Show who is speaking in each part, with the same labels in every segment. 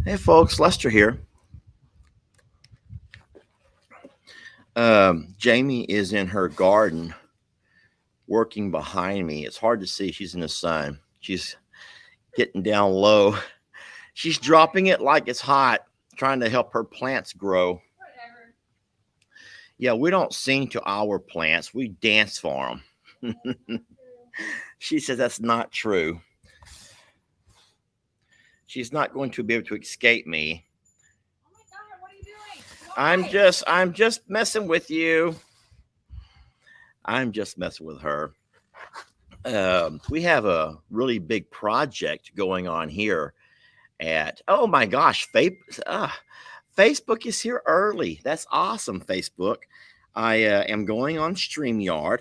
Speaker 1: Hey folks, Lester here. Jamie is in her garden working behind me. It's hard to see. She's in the sun. She's getting down low. She's dropping it like it's hot, trying to help her plants grow. Yeah, we don't sing to our plants, we dance for them. She says that's not true. She's not going to be able to escape me. I'm just messing with you. I'm just messing with her. We have a really big project going on here at, oh my gosh, Facebook is here early. That's awesome, Facebook. I am going on StreamYard.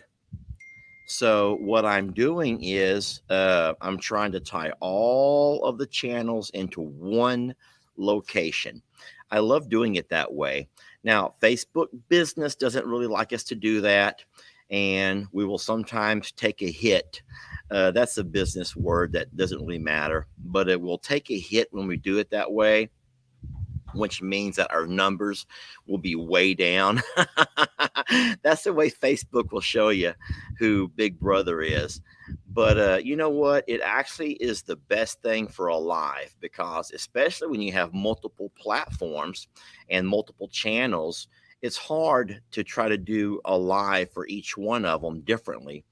Speaker 1: So, what I'm doing is I'm trying to tie all of the channels into one location. I love doing it that way. Now, Facebook business doesn't really like us to do that, and we will sometimes take a hit. That's a business word that doesn't really matter, but it will take a hit when we do it that way, which means that our numbers will be way down. That's the way Facebook will show you who Big Brother is. But you know what? It actually is the best thing for a live because, especially when you have multiple platforms and multiple channels, it's hard to try to do a live for each one of them differently.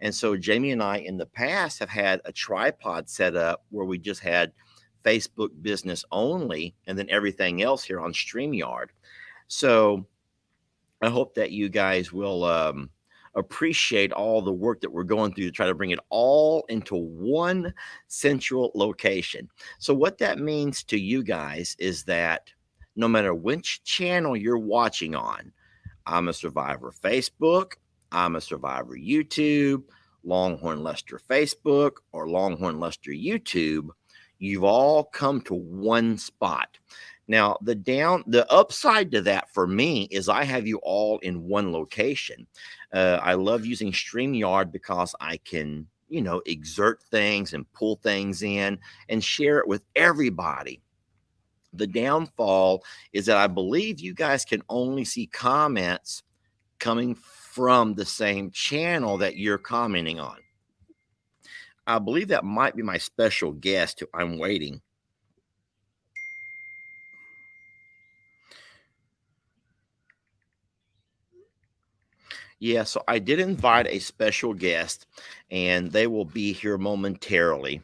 Speaker 1: And so Jamie and I in the past have had a tripod set up where we just had Facebook business only and then everything else here on StreamYard. So I hope that you guys will appreciate all the work that we're going through to try to bring it all into one central location. So, what that means to you guys is that no matter which channel you're watching on, I'm a Survivor Facebook, I'm a Survivor YouTube, Longhorn Lester Facebook, or Longhorn Lester YouTube, you've all come to one spot. Now, the upside to that for me is I have you all in one location. I love using StreamYard because I can, exert things and pull things in and share it with everybody. The downfall is that I believe you guys can only see comments coming from the same channel that you're commenting on. I believe that might be my special guest who I'm waiting. Yeah, so I did invite a special guest, and they will be here momentarily.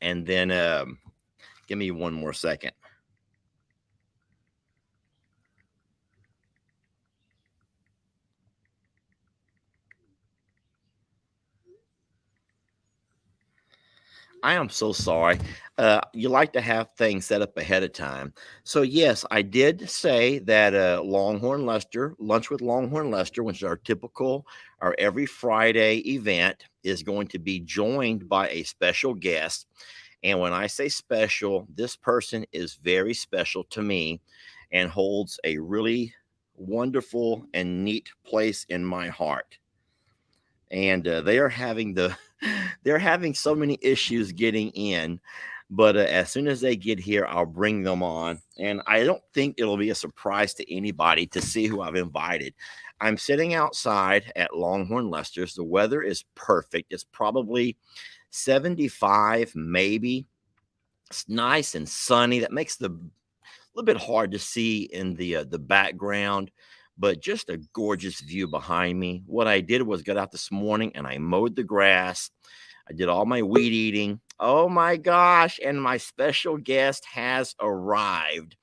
Speaker 1: And then, give me one more second. I am so sorry. You like to have things set up ahead of time. So, yes, I did say that Longhorn Lester, Lunch with Longhorn Lester, which is our every Friday event, is going to be joined by a special guest. And when I say special, this person is very special to me and holds a really wonderful and neat place in my heart. And they are having they're having so many issues getting in, but as soon as they get here, I'll bring them on. And I don't think it'll be a surprise to anybody to see who I've invited. I'm sitting outside at Longhorn Lester's. The weather is perfect. It's probably 75, maybe. It's nice and sunny. That makes the little bit hard to see in the background, but just a gorgeous view behind me. What I did was got out this morning and I mowed the grass. I did all my weed eating. Oh my gosh! And my special guest has arrived.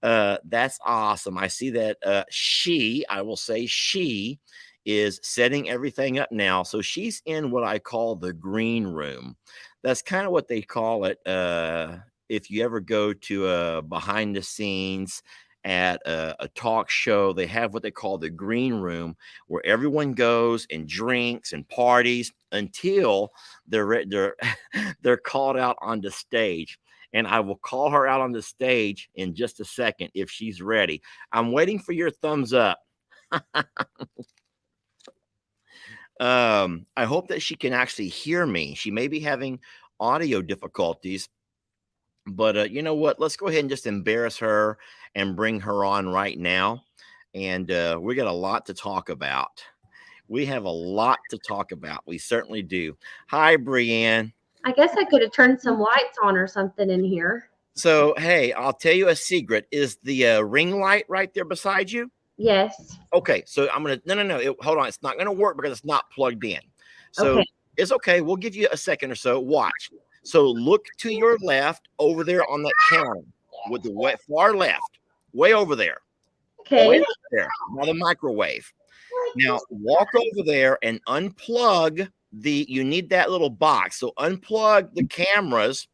Speaker 1: That's awesome. I see that I will say she is setting everything up now. So she's in what I call the green room. That's kind of what they call it. If you ever go to behind the scenes at a talk show, they have what they call the green room, where everyone goes and drinks and parties until they're they're called out on the stage. And I will call her out on the stage in just a second if she's ready. I'm waiting for your thumbs up. I hope that she can actually hear me. She may be having audio difficulties, But you know what? Let's go ahead and just embarrass her and bring her on right now. And we got a lot to talk about. We have a lot to talk about. We certainly do. Hi, Brienne.
Speaker 2: I guess I could have turned some lights on or something in here.
Speaker 1: So, hey, I'll tell you a secret. Is the ring light right there beside you?
Speaker 2: Yes.
Speaker 1: Okay, so I'm gonna no. Hold on, it's not gonna work because it's not plugged in.
Speaker 2: Okay.
Speaker 1: So it's okay. We'll give you a second or so. Watch. So look to your left over there on that counter with the far left, way over there, way
Speaker 2: Okay.
Speaker 1: over there by the microwave. Now walk over there and unplug the. You need that little box. So unplug the cameras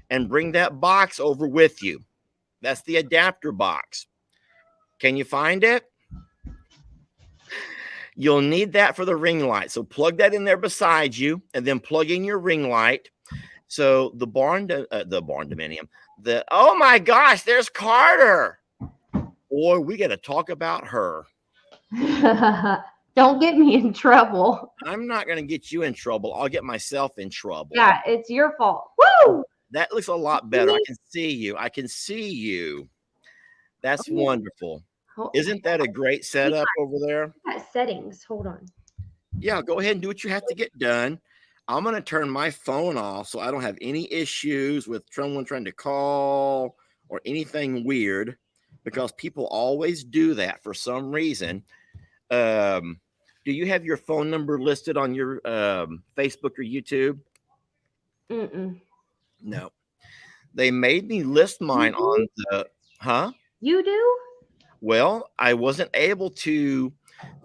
Speaker 1: and bring that box over with you. That's the adapter box. Can you find it? You'll need that for the ring light. So plug that in there beside you and then plug in your ring light. So the barn dominium, oh my gosh, there's Carter. Boy, we got to talk about her.
Speaker 2: Don't get me in trouble.
Speaker 1: I'm not going to get you in trouble. I'll get myself in trouble.
Speaker 2: Yeah, it's your fault. Woo!
Speaker 1: That looks a lot better. I can see you. I can see you. That's wonderful. Isn't that a great setup over there?
Speaker 2: Settings. Hold on.
Speaker 1: Yeah, go ahead and do what you have to get done. I'm going to turn my phone off so I don't have any issues with someone trying to call or anything weird, because people always do that for some reason. Do you have your phone number listed on your Facebook or YouTube?
Speaker 2: Mm-mm.
Speaker 1: No. They made me list mine on the, huh?
Speaker 2: You do?
Speaker 1: Well, I wasn't able to.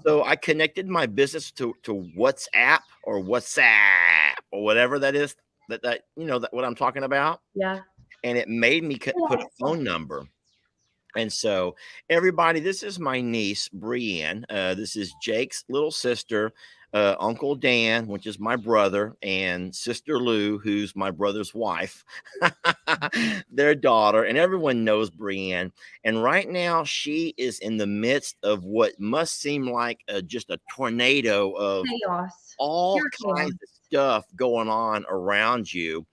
Speaker 1: So I connected my business to WhatsApp or WhatsApp or whatever that is, that you know, that what I'm talking about.
Speaker 2: Yeah.
Speaker 1: And it made me put a phone number. And so, everybody, this is my niece, Brienne. This is Jake's little sister, Uncle Dan, which is my brother, and Sister Lou, who's my brother's wife, their daughter. And everyone knows Brienne. And right now, she is in the midst of what must seem like just a tornado of
Speaker 2: Chaos.
Speaker 1: all
Speaker 2: Pure
Speaker 1: kinds
Speaker 2: chaos.
Speaker 1: of stuff going on around you.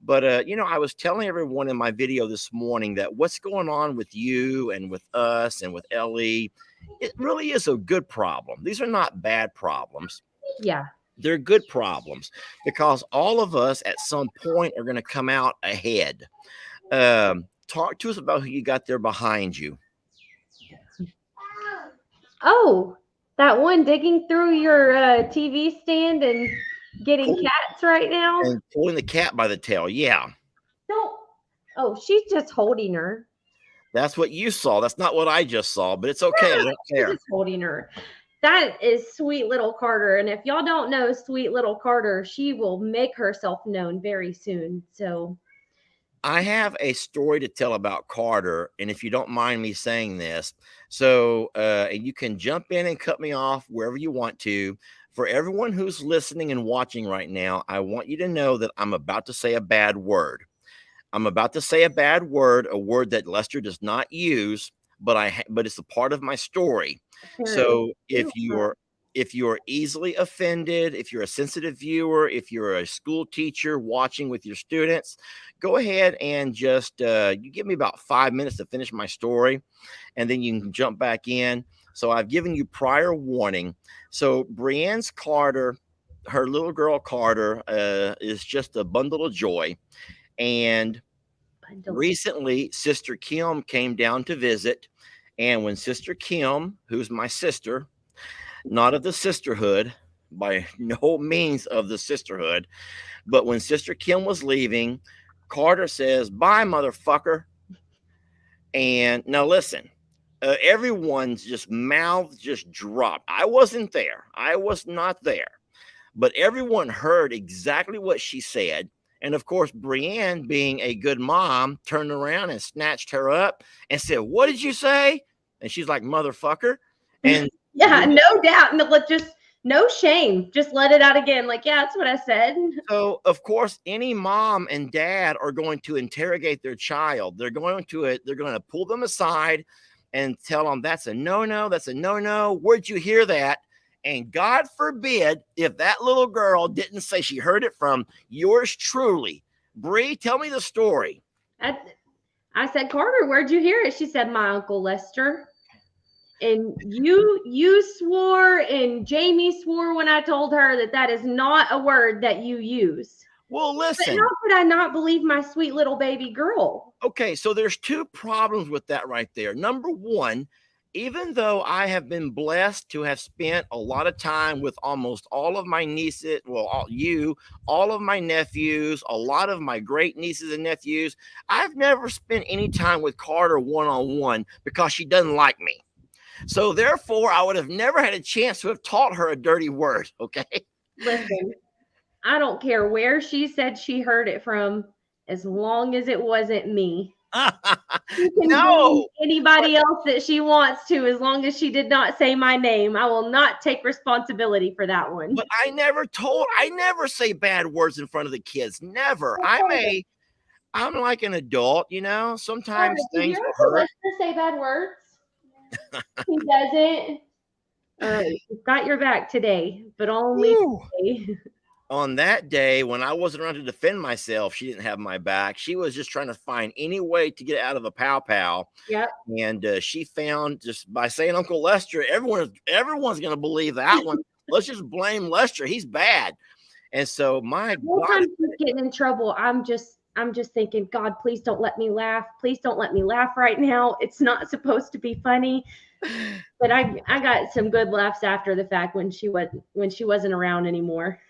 Speaker 1: But you know, I was telling everyone in my video this morning that what's going on with you and with us and with Ellie, it really is a good problem. These are not bad problems.
Speaker 2: Yeah.
Speaker 1: They're good problems because all of us at some point are going to come out ahead. Talk to us about who you got there behind you.
Speaker 2: Oh, that one digging through your TV stand and getting cats right now?
Speaker 1: And pulling the cat by the tail. Yeah.
Speaker 2: Don't. Oh, she's just holding her.
Speaker 1: That's what you saw. That's not what I just saw, but it's okay. I don't
Speaker 2: She's
Speaker 1: care.
Speaker 2: just holding her. That is sweet little Carter. And if y'all don't know sweet little Carter, she will make herself known very soon. So
Speaker 1: I have a story to tell about Carter, and if you don't mind me saying this, so and you can jump in and cut me off wherever you want to. For everyone who's listening and watching right now, I want you to know that I'm about to say a bad word. I'm about to say a word that Lester does not use, but it's a part of my story. So if you're easily offended, if you're a sensitive viewer, if you're a school teacher watching with your students, go ahead and just you give me about 5 minutes to finish my story, and then you can jump back in. So I've given you prior warning. So Brienne's Carter, her little girl Carter, is just a bundle of joy. And recently, Sister Kim came down to visit. And when Sister Kim, who's my sister, not of the sisterhood, by no means of the sisterhood, but when Sister Kim was leaving, Carter says, "Bye, motherfucker." And now listen, everyone's just mouth just dropped. I wasn't there. I was not there. But everyone heard exactly what she said. And of course, Brienne, being a good mom, turned around and snatched her up and said, "What did you say?" And she's like, "Motherfucker." And
Speaker 2: yeah, no doubt. No, just no shame. Just let it out again. Like, yeah, that's what I said.
Speaker 1: so, of course, any mom and dad are going to interrogate their child. They're going to pull them aside and tell them that's a no-no. That's a no-no. Where'd you hear that? And God forbid if that little girl didn't say she heard it from yours truly. Bree, tell me the story.
Speaker 2: I, I said, Carter, where'd you hear it? She said, my Uncle Lester. And you swore and Jamie swore when I told her that that is not a word that you use.
Speaker 1: Well,
Speaker 2: But
Speaker 1: listen.
Speaker 2: how could I not believe my sweet little baby girl?
Speaker 1: Okay, so there's two problems with that right there. Number one, even though I have been blessed to have spent a lot of time with almost all of my nieces, well, all of my nephews, a lot of my great nieces and nephews, I've never spent any time with Carter one on one because she doesn't like me. So therefore, I would have never had a chance to have taught her a dirty word. Okay.
Speaker 2: Listen, I don't care where she said she heard it from, as long as it wasn't me. She can blame
Speaker 1: No, but
Speaker 2: anybody else that she wants to, as long as she did not say my name. I will not take responsibility for that one.
Speaker 1: but I never say bad words in front of the kids. Never. I'm like an adult,
Speaker 2: Carter,
Speaker 1: sometimes
Speaker 2: did
Speaker 1: things
Speaker 2: your Uncle
Speaker 1: hurt.
Speaker 2: Lester say bad words? He doesn't. All right, he's got your back today, but only
Speaker 1: Whew.
Speaker 2: today.
Speaker 1: On that day when I wasn't around to defend myself, she didn't have my back. She was just trying to find any way to get out of a pow pow.
Speaker 2: Yep.
Speaker 1: And she found, just by saying Uncle Lester, everyone's going to believe that one. Let's just blame Lester. He's bad. And so my
Speaker 2: The whole
Speaker 1: God,
Speaker 2: time she's getting in trouble, I'm just thinking, God, please don't let me laugh. Please don't let me laugh right now. It's not supposed to be funny. But I got some good laughs after the fact when she wasn't around anymore.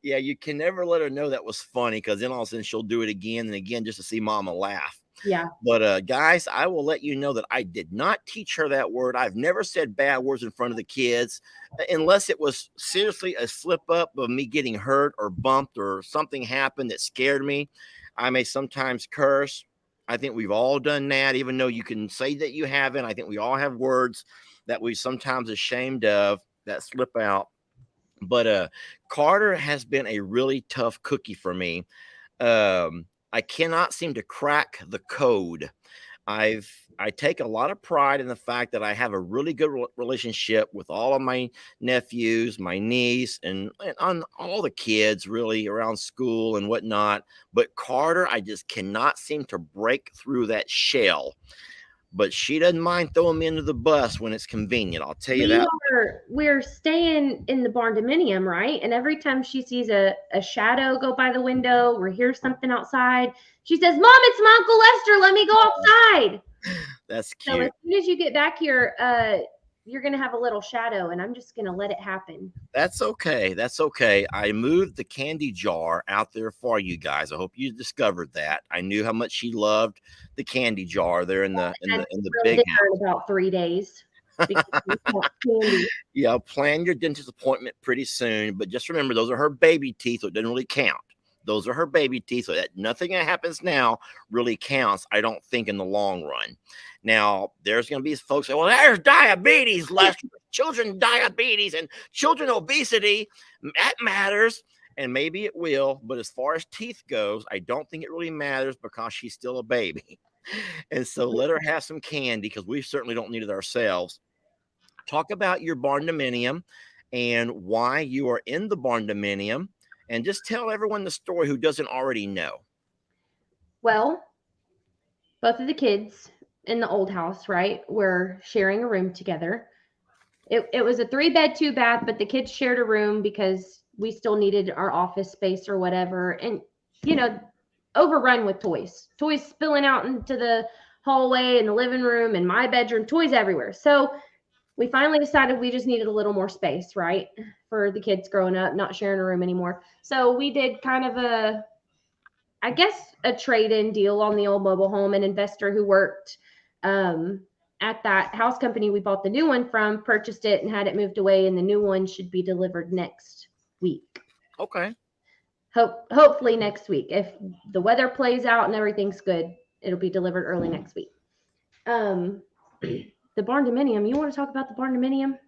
Speaker 1: yeah, you can never let her know that was funny, because then all of a sudden she'll do it again and again just to see mama laugh.
Speaker 2: Yeah.
Speaker 1: But guys, I will let you know that I did not teach her that word. I've never said bad words in front of the kids, unless it was seriously a slip up of me getting hurt or bumped or something happened that scared me. I may sometimes curse. I think we've all done that, even though you can say that you haven't. I think we all have words that we sometimes ashamed of that slip out. But Carter has been a really tough cookie for me. I cannot seem to crack the code. I take a lot of pride in the fact that I have a really good relationship with all of my nephews, my niece, and on all the kids really around school and whatnot. But Carter, I just cannot seem to break through that shell. But she doesn't mind throwing me into the bus when it's convenient. I'll tell you that.
Speaker 2: We're staying in the barn dominium, right? And every time she sees a shadow go by the window or hears something outside, she says, Mom, it's my Uncle Lester. Let me go outside.
Speaker 1: That's
Speaker 2: So as
Speaker 1: cute.
Speaker 2: soon as you get back here, you're gonna have a little shadow, and I'm just gonna let it happen.
Speaker 1: That's okay. That's okay. I moved the candy jar out there for you guys. I hope you discovered that. I knew how much she loved the candy jar there in the
Speaker 2: And
Speaker 1: big
Speaker 2: really
Speaker 1: house.
Speaker 2: in about 3 days. Because we want candy.
Speaker 1: Yeah, plan your dentist appointment pretty soon. But just remember, those are her baby teeth, so it doesn't really count. Those are her baby teeth, so that nothing that happens now really counts, I don't think, in the long run. Now, there's going to be folks say, well, there's diabetes, Lester. Children diabetes and children obesity. That matters. And maybe it will. But as far as teeth goes, I don't think it really matters because she's still a baby. And so let her have some candy, because we certainly don't need it ourselves. Talk about your barn dominium and why you are in the barn dominium, and just tell everyone the story who doesn't already know.
Speaker 2: Well, both of the kids in the old house, right, were sharing a room together. It was a 3-bed, 2-bath, but the kids shared a room because we still needed our office space or whatever. And, overrun with toys spilling out into the hallway and the living room and my bedroom, toys everywhere. So we finally decided we just needed a little more space, right, for the kids growing up, not sharing a room anymore. So we did kind of a trade-in deal on the old mobile home. An investor who worked at that house company we bought the new one from purchased it and had it moved away, and the new one should be delivered next week.
Speaker 1: Okay.
Speaker 2: Hopefully next week. If the weather plays out and everything's good, it'll be delivered early next week. The barn dominium. You want to talk about the barn dominium?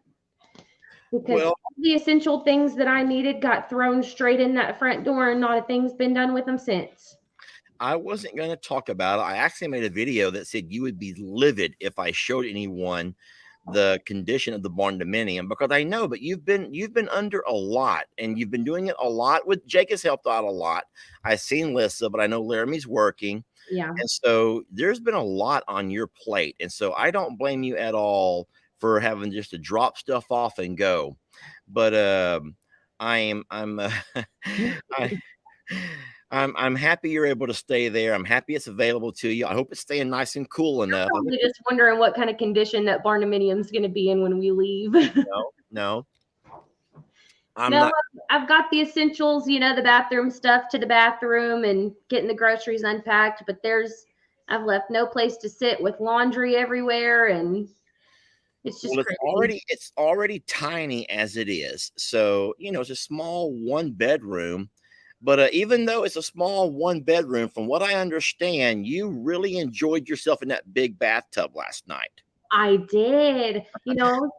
Speaker 2: Because
Speaker 1: Well,
Speaker 2: all the essential things that I needed got thrown straight in that front door, and not a thing's been done with them since.
Speaker 1: I wasn't going to talk about it. I actually made a video that said you would be livid if I showed anyone the condition of the barn dominium, because I know, but you've been under a lot, and you've been doing it a lot with Jake has helped out a lot. I've seen Lissa, but I know Laramie's working.
Speaker 2: Yeah.
Speaker 1: And so there's been a lot on your plate. And so I don't blame you at all for having just to drop stuff off and go. But I'm I I'm happy you're able to stay there. I'm happy it's available to you. I hope it's staying nice and cool enough. I hope
Speaker 2: Probably just wondering what kind of condition that barndominium's going to be in when we leave.
Speaker 1: no. I'm
Speaker 2: No,
Speaker 1: not.
Speaker 2: I've got the essentials, the bathroom stuff to the bathroom and getting the groceries unpacked, but I've left no place to sit with laundry everywhere, and it's just
Speaker 1: Well,
Speaker 2: crazy.
Speaker 1: it's already tiny as it is. So, it's a small one bedroom. But even though it's a small one bedroom, from what I understand, you really enjoyed yourself in that big bathtub last night.
Speaker 2: I did. I was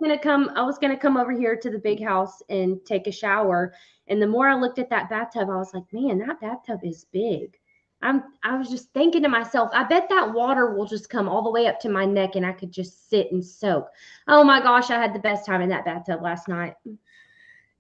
Speaker 2: gonna come over here to the big house and take a shower. And the more I looked at that bathtub, I was like, man, that bathtub is big. I was just thinking to myself, I bet that water will just come all the way up to my neck and I could just sit and soak. Oh my gosh, I had the best time in that bathtub last night.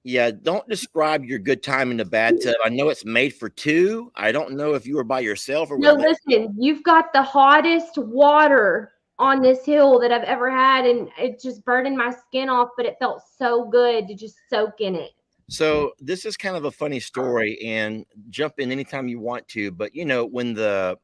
Speaker 1: Yeah, don't describe your good time in the bathtub. I know it's made for two. I don't know if you were by yourself or
Speaker 2: No,
Speaker 1: with me.
Speaker 2: listen, you've got the hottest water on this hill that I've ever had, and it just burning my skin off, but it felt so good to just soak in it.
Speaker 1: So this is kind of a funny story, and jump in anytime you want to. But when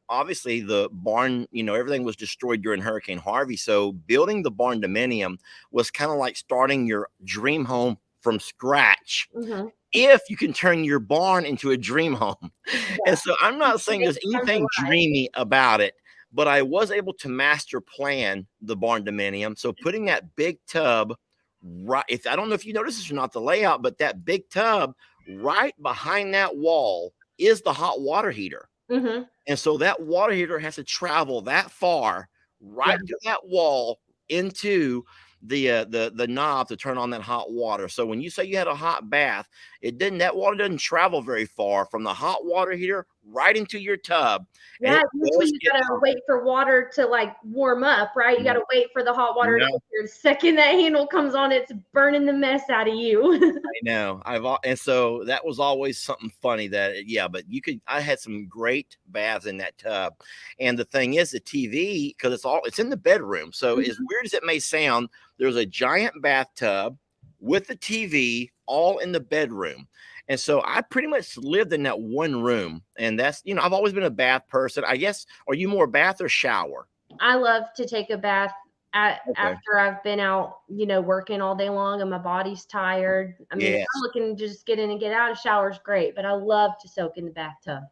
Speaker 1: obviously the barn, everything was destroyed during Hurricane Harvey. So building the barn dominium was kind of like starting your dream home from scratch.
Speaker 2: Mm-hmm.
Speaker 1: If you can turn your barn into a dream home.
Speaker 2: Yeah.
Speaker 1: And so I'm not saying there's anything dreamy about it, but I was able to master plan the barn dominium. So putting that big tub right, if I don't know if you notice this or not, the layout, but that big tub right behind that wall is the hot water heater.
Speaker 2: Mm-hmm.
Speaker 1: And so that water heater has to travel that far
Speaker 2: Yeah.
Speaker 1: right to that wall into the knob to turn on that hot water. So when you say you had a hot bath, that water doesn't travel very far from the hot water heater right into your tub. And
Speaker 2: Yeah,
Speaker 1: it
Speaker 2: usually
Speaker 1: does
Speaker 2: you
Speaker 1: get
Speaker 2: gotta wait for water to like warm up, right? You gotta wait for the hot water to
Speaker 1: no,
Speaker 2: get here. The second that handle comes on, it's burning the mess out of you.
Speaker 1: I know. And so that was always something funny yeah, but I had some great baths in that tub. And the thing is, the TV, because it's in the bedroom. So as weird as it may sound, there's a giant bathtub with the TV all in the bedroom. And so I pretty much lived in that one room. And that's, I've always been a bath person. I guess, are you more bath or shower?
Speaker 2: I love to take a bath
Speaker 1: Okay.
Speaker 2: after I've been out, working all day long and my body's tired. I mean, if
Speaker 1: Yes.
Speaker 2: I'm looking to just get in and get out, a shower's great, but I love to soak in the bathtub.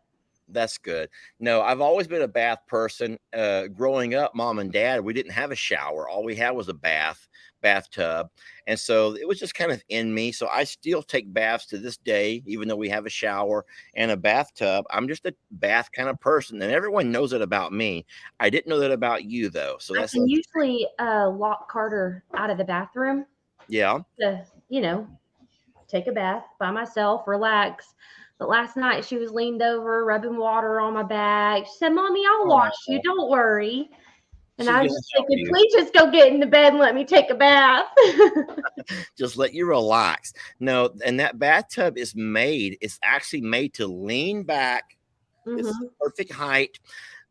Speaker 1: That's good. No, I've always been a bath person. Growing up, mom and dad, we didn't have a shower. All we had was a bathtub. And so it was just kind of in me. So I still take baths to this day, even though we have a shower and a bathtub. I'm just a bath kind of person. And everyone knows it about me. I didn't know that about you, though. So
Speaker 2: I
Speaker 1: that's,
Speaker 2: can usually lock Carter out of the bathroom
Speaker 1: yeah.
Speaker 2: to, take a bath by myself, relax. But last night she was leaned over, rubbing water on my back. She said, Mommy, I'll wash you. Don't worry. And
Speaker 1: She's
Speaker 2: I
Speaker 1: going
Speaker 2: was
Speaker 1: to
Speaker 2: just
Speaker 1: help
Speaker 2: thinking,
Speaker 1: you.
Speaker 2: please just go get in the bed and let me take a bath.
Speaker 1: Just let you relax. No, and that bathtub it's actually made to lean back. It's
Speaker 2: Mm-hmm.
Speaker 1: perfect height.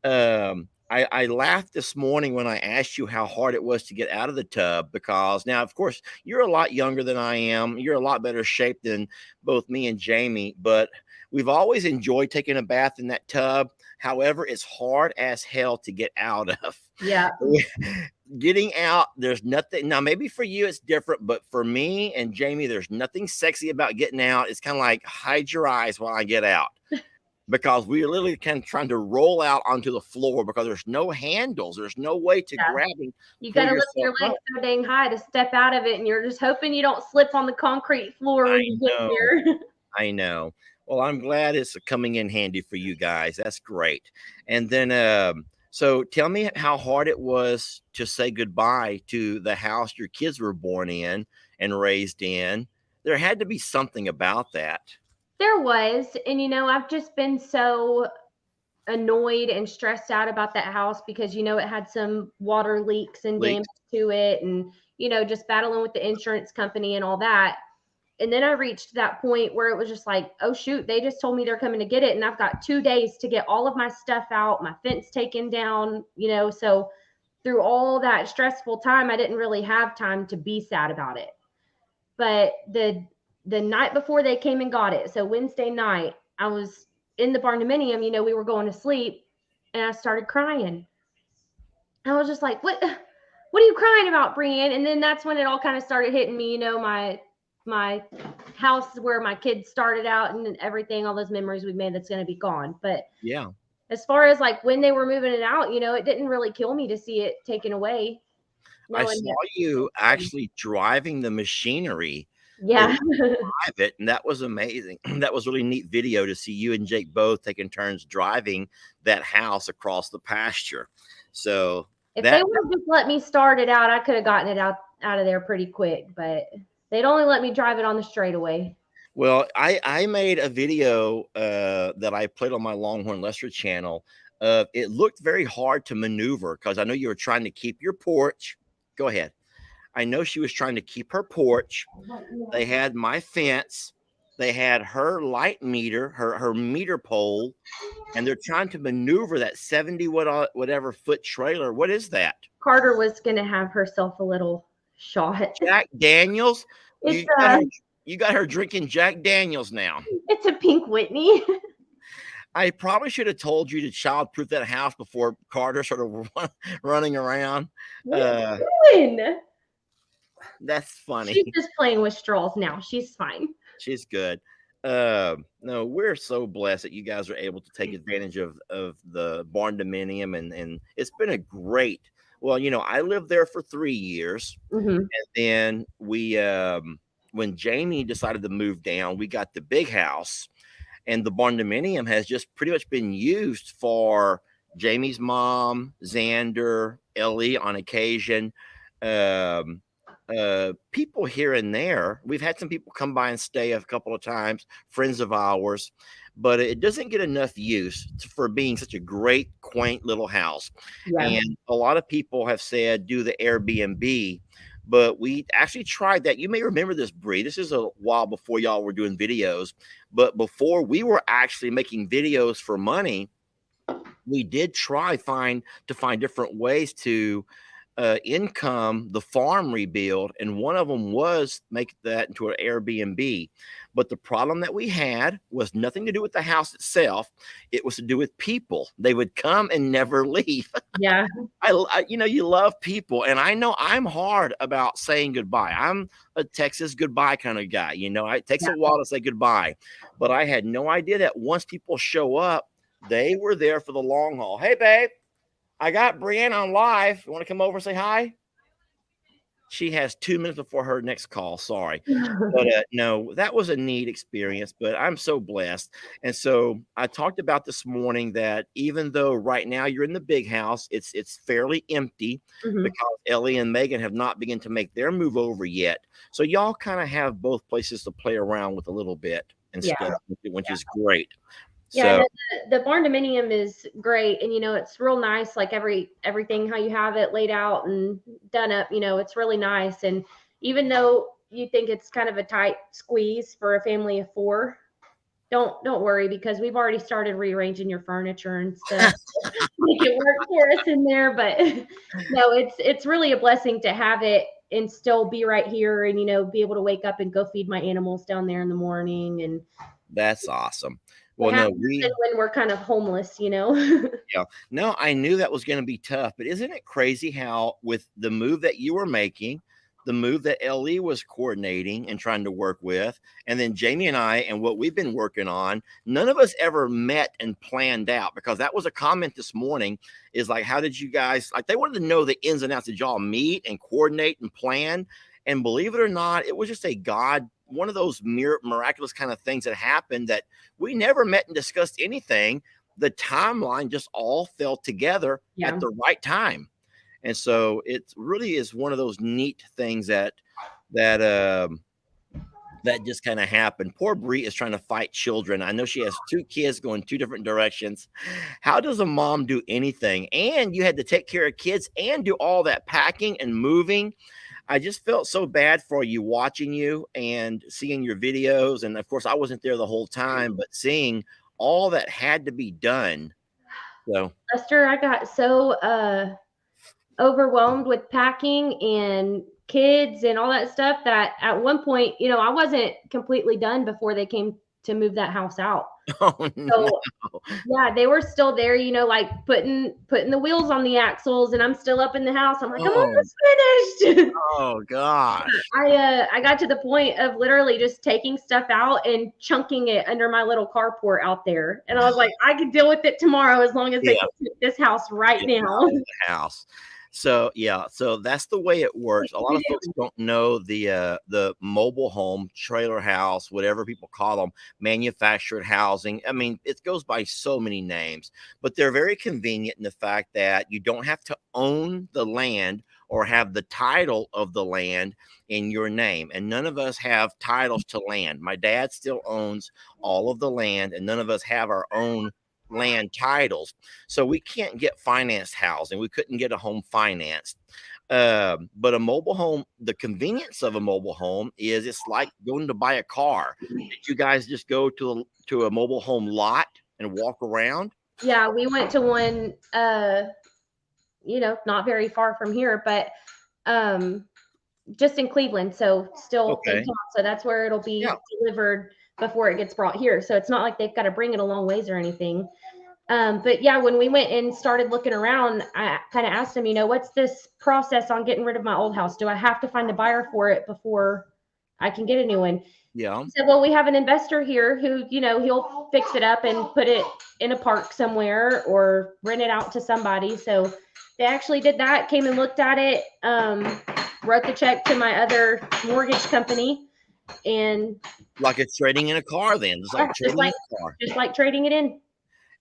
Speaker 1: I laughed this morning when I asked you how hard it was to get out of the tub, because now, of course, you're a lot younger than I am. You're a lot better shape than both me and Jamie, but we've always enjoyed taking a bath in that tub. However, it's hard as hell to get out of.
Speaker 2: Yeah.
Speaker 1: Getting out, there's nothing. Now, maybe for you it's different, but for me and Jamie, there's nothing sexy about getting out. It's kind of like hide your eyes while I get out, because we are literally kind of trying to roll out onto the floor because there's no handles. There's no way to
Speaker 2: Yeah.
Speaker 1: grab and
Speaker 2: You got
Speaker 1: pull
Speaker 2: to lift your
Speaker 1: yourself
Speaker 2: legs
Speaker 1: up.
Speaker 2: so dang high to step out of it, and you're just hoping you don't slip on the concrete floor when
Speaker 1: I
Speaker 2: you get
Speaker 1: know.
Speaker 2: there.
Speaker 1: I know. Well, I'm glad it's coming in handy for you guys. That's great. And then, so tell me how hard it was to say goodbye to the house your kids were born in and raised in. There had to be something about that.
Speaker 2: There was, and I've just been so annoyed and stressed out about that house because it had some water leaks and damage
Speaker 1: Leaks.
Speaker 2: to it, and just battling with the insurance company and all that. And then I reached that point where it was just like, oh shoot, they just told me they're coming to get it. And I've got 2 days to get all of my stuff out, my fence taken down, So through all that stressful time, I didn't really have time to be sad about it. But the night before they came and got it, so Wednesday night, I was in the barndominium, we were going to sleep, and I started crying. I was just like, what are you crying about, Brienne? And then that's when it all kind of started hitting me, my house where my kids started out and everything, all those memories we've made that's going to be gone. But
Speaker 1: Yeah.
Speaker 2: as far as like when they were moving it out, it didn't really kill me to see it taken away.
Speaker 1: I
Speaker 2: Knowing
Speaker 1: saw
Speaker 2: that,
Speaker 1: you actually driving the machinery over
Speaker 2: yeah,
Speaker 1: drive it, and that was amazing. That was really neat video to see you and Jake both taking turns driving that house across the pasture. So
Speaker 2: if they
Speaker 1: that
Speaker 2: would have just let me start it out, I could have gotten it out of there pretty quick. But they'd only let me drive it on the straightaway.
Speaker 1: well, I made a video that I played on my Longhorn Lester channel. It looked very hard to maneuver because I know you were trying to keep your porch. Go ahead. I know she was trying to keep her porch. They had my fence. They had her light meter, her meter pole, and they're trying to maneuver that 70 whatever foot trailer. What is that?
Speaker 2: Carter was gonna have herself a little shot.
Speaker 1: Jack Daniels?
Speaker 2: It's
Speaker 1: You got her, you got her drinking Jack Daniels now.
Speaker 2: it's a pink Whitney.
Speaker 1: I probably should have told you to childproof that house before Carter started running around.
Speaker 2: What are
Speaker 1: Uh,
Speaker 2: you doing?
Speaker 1: that's funny.
Speaker 2: She's just playing with straws now. She's fine.
Speaker 1: She's good. No, we're so blessed that you guys are able to take advantage of the barn dominium, and it's been a great. Well, I lived there for 3 years,
Speaker 2: Mm-hmm.
Speaker 1: and then when Jamie decided to move down, we got the big house, and the barn dominium has just pretty much been used for Jamie's mom, Xander, Ellie on occasion. Um, People here and there. We've had some people come by and stay a couple of times, friends of ours, but it doesn't get enough use for being such a great, quaint little house.
Speaker 2: Yeah.
Speaker 1: And a lot of people have said do the Airbnb, but we actually tried that. You may remember this, Bree. This is a while before y'all were doing videos, but before we were actually making videos for money, we did try to find different ways to income the farm rebuild, and one of them was make that into an Airbnb. But the problem that we had was nothing to do with the house itself; it was to do with people. They would come and never leave.
Speaker 2: Yeah.
Speaker 1: You love people, and I know I'm hard about saying goodbye. I'm a Texas goodbye kind of guy. It takes a while to say goodbye, but I had no idea that once people show up, they were there for the long haul. Hey, babe. I got Brianna on live. You want to come over and say hi? She has 2 minutes before her next call. Sorry. But no, that was a neat experience, but I'm so blessed. And so I talked about this morning that even though right now you're in the big house, it's fairly empty
Speaker 2: Mm-hmm.
Speaker 1: because Ellie and Megan have not begun to make their move over yet. So y'all kind of have both places to play around with a little bit and
Speaker 2: Yeah.
Speaker 1: stuff, which is great.
Speaker 2: Yeah,
Speaker 1: So
Speaker 2: the barn dominium is great, and it's real nice. Like everything how you have it laid out and done up, it's really nice. And even though you think it's kind of a tight squeeze for a family of four, don't worry, because we've already started rearranging your furniture and stuff to make it work for us in there. But no, it's really a blessing to have it and still be right here, and be able to wake up and go feed my animals down there in the morning. And
Speaker 1: that's awesome.
Speaker 2: what
Speaker 1: Well, no,
Speaker 2: happens when we're kind of homeless,
Speaker 1: yeah. No, I knew that was going to be tough, but isn't it crazy how with the move that you were making, the move that Ellie was coordinating and trying to work with, and then Jamie and I and what we've been working on, none of us ever met and planned out, because that was a comment this morning is like, how did you guys, like, they wanted to know the ins and outs. Did y'all meet and coordinate and plan? And believe it or not, it was just one of those miraculous kind of things that happened that we never met and discussed anything. The timeline just all fell together at the right time. And so it really is one of those neat things that just kind of happened. Poor Bree is trying to fight children. I know she has 2 kids going 2 different directions. How does a mom do anything? And you had to take care of kids and do all that packing and moving. I just felt so bad for you watching you and seeing your videos. And of course, I wasn't there the whole time, but seeing all that had to be done. So,
Speaker 2: Lester, I got so overwhelmed with packing and kids and all that stuff that at one point, I wasn't completely done before they came to move that house out.
Speaker 1: oh no.
Speaker 2: So yeah, they were still there, like putting the wheels on the axles, and I'm still up in the house. I'm like, I'm
Speaker 1: Oh,
Speaker 2: almost finished.
Speaker 1: oh gosh.
Speaker 2: I got to the point of literally just taking stuff out and chunking it under my little carport out there. And I was like, I can deal with it tomorrow as long as they
Speaker 1: Yeah.
Speaker 2: can keep this house right
Speaker 1: Get
Speaker 2: now.
Speaker 1: out of the house. So yeah, so that's the way it works. A lot of folks don't know the mobile home, trailer house, whatever people call them, manufactured housing. I mean, it goes by so many names, but they're very convenient in the fact that you don't have to own the land or have the title of the land in your name. And none of us have titles to land. My dad still owns all of the land, and none of us have our own land titles. So we can't get financed housing. We couldn't get a home financed. But a mobile home, the convenience of a mobile home is it's like going to buy a car. Did you guys just go to a mobile home lot and walk around?
Speaker 2: Yeah, we went to one, not very far from here, but um, just in Cleveland, so still in
Speaker 1: Okay.
Speaker 2: town. So that's where it'll be
Speaker 1: Yeah.
Speaker 2: delivered before it gets brought here. So it's not like they've got to bring it a long ways or anything. But yeah, when we went and started looking around, I kind of asked him, what's this process on getting rid of my old house? Do I have to find a buyer for it before I can get a new one?
Speaker 1: Yeah.
Speaker 2: He said, well, we have an investor here who, he'll fix it up and put it in a park somewhere or rent it out to somebody. So they actually did that, came and looked at it, wrote the check to my other mortgage company, and
Speaker 1: Like it's trading in a car then, just like
Speaker 2: just
Speaker 1: trading in
Speaker 2: like
Speaker 1: a car.
Speaker 2: just like trading it in.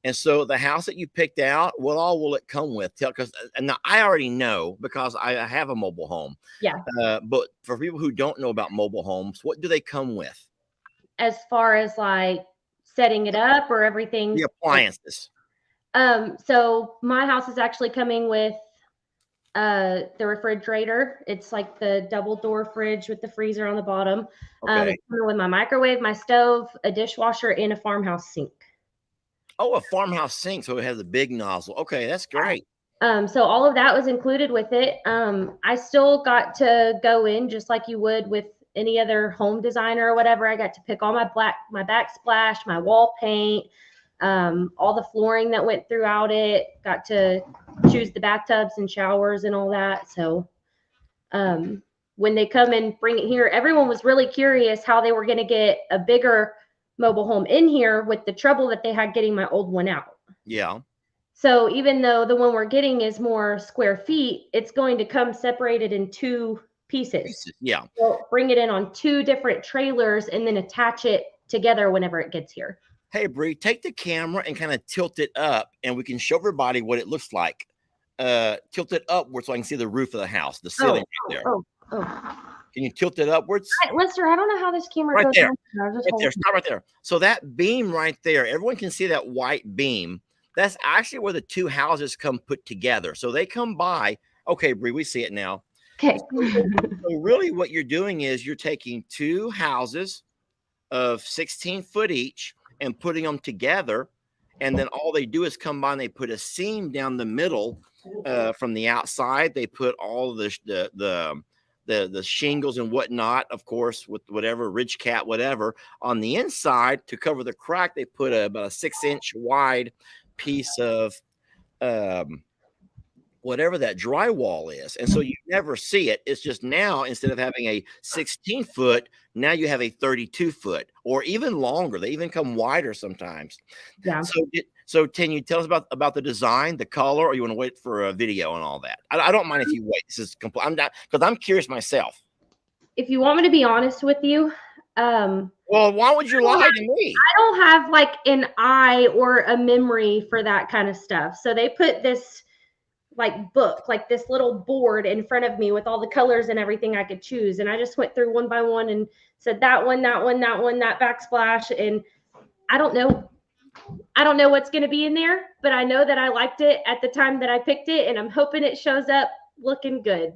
Speaker 1: And so the house that you picked out, what all will it come with? Tell, because now I already know because I have a mobile home.
Speaker 2: Yeah.
Speaker 1: But for people who don't know about mobile homes, what do they come with?
Speaker 2: As far as like setting it up or everything.
Speaker 1: The appliances.
Speaker 2: So my house is actually coming with the refrigerator. It's like the double door fridge with the freezer on the bottom.
Speaker 1: Okay.
Speaker 2: It's coming with my microwave, my stove, a dishwasher, and a farmhouse sink.
Speaker 1: Oh, a farmhouse sink, so it has a big nozzle. Okay, that's great.
Speaker 2: So all of that was included with it. I still got to go in just like you would with any other home designer or whatever. I got to pick all my backsplash, my wall paint, all the flooring that went throughout it. Got to choose the bathtubs and showers and all that. So when they come and bring it here, everyone was really curious how they were going to get a bigger mobile home in here with the trouble that they had getting my old one out.
Speaker 1: Yeah.
Speaker 2: So even though the one we're getting is more square feet, it's going to come separated in two pieces.
Speaker 1: Yeah.
Speaker 2: So bring it in on two different trailers and then attach it together whenever it gets here.
Speaker 1: Hey, Bree, take the camera and kind of tilt it up, and we can show everybody what it looks like. Tilt it upwards so I can see the roof of the house, the ceiling right there.
Speaker 2: Oh.
Speaker 1: Can you tilt it upwards?
Speaker 2: Lester, I don't know how this camera
Speaker 1: Right
Speaker 2: goes.
Speaker 1: there. Right there. Stop right there. So that beam right there, everyone can see that white beam. That's actually where the two houses come put together. So they come by. Okay, Bree, we see it now.
Speaker 2: Okay.
Speaker 1: So really what you're doing is you're taking two houses of 16 foot each and putting them together. And then all they do is come by and they put a seam down the middle from the outside. They put all the shingles and whatnot, of course, with whatever ridge cap, whatever on the inside to cover the crack. They put about a 6-inch wide piece of whatever that drywall is. And so you never see it. It's just now, instead of having a 16 foot, now you have a 32 foot or even longer. They even come wider sometimes.
Speaker 2: Yeah.
Speaker 1: So can you tell us about the design, the color, or you want to wait for a video and all that? I don't mind if you wait. This is complete. I'm not, because I'm curious myself.
Speaker 2: If you want me to be honest with you,
Speaker 1: well, why would you lie to me?
Speaker 2: I don't have like an eye or a memory for that kind of stuff. So they put this like book, like this little board in front of me with all the colors and everything I could choose. And I just went through one by one and said that one, that one, that one, that backsplash. And I don't know what's going to be in there, but I know that I liked it at the time that I picked it. And I'm hoping it shows up looking good.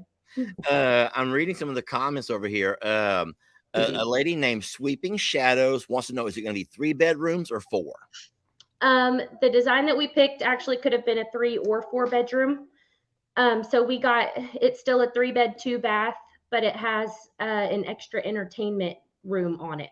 Speaker 1: I'm reading some of the comments over here. A lady named Sweeping Shadows wants to know, is it going to be 3 bedrooms or 4?
Speaker 2: The design that we picked actually could have been a 3 or 4 bedroom. So we got, it's still a 3-bed, 2-bath, but it has an extra entertainment room on it.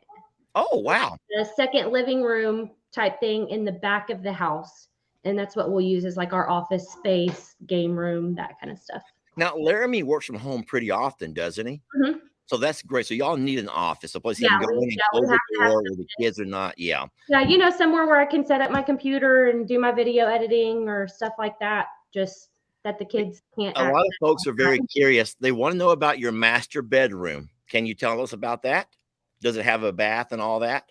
Speaker 1: Oh, wow.
Speaker 2: A second living room type thing in the back of the house. And that's what we'll use as like our office space, game room, that kind of stuff.
Speaker 1: Now, Laramie works from home pretty often, doesn't he?
Speaker 2: Mm-hmm.
Speaker 1: So that's great. So y'all need an office, a place he
Speaker 2: Yeah,
Speaker 1: can go in and
Speaker 2: we
Speaker 1: close
Speaker 2: have
Speaker 1: the
Speaker 2: to have
Speaker 1: door where the kids are not. Yeah.
Speaker 2: Yeah, somewhere where I can set up my computer and do my video editing or stuff like that. Just that the kids can't
Speaker 1: A lot
Speaker 2: access.
Speaker 1: of folks are very curious. They want to know about your master bedroom. Can you tell us about that? Does it have a bath and all that?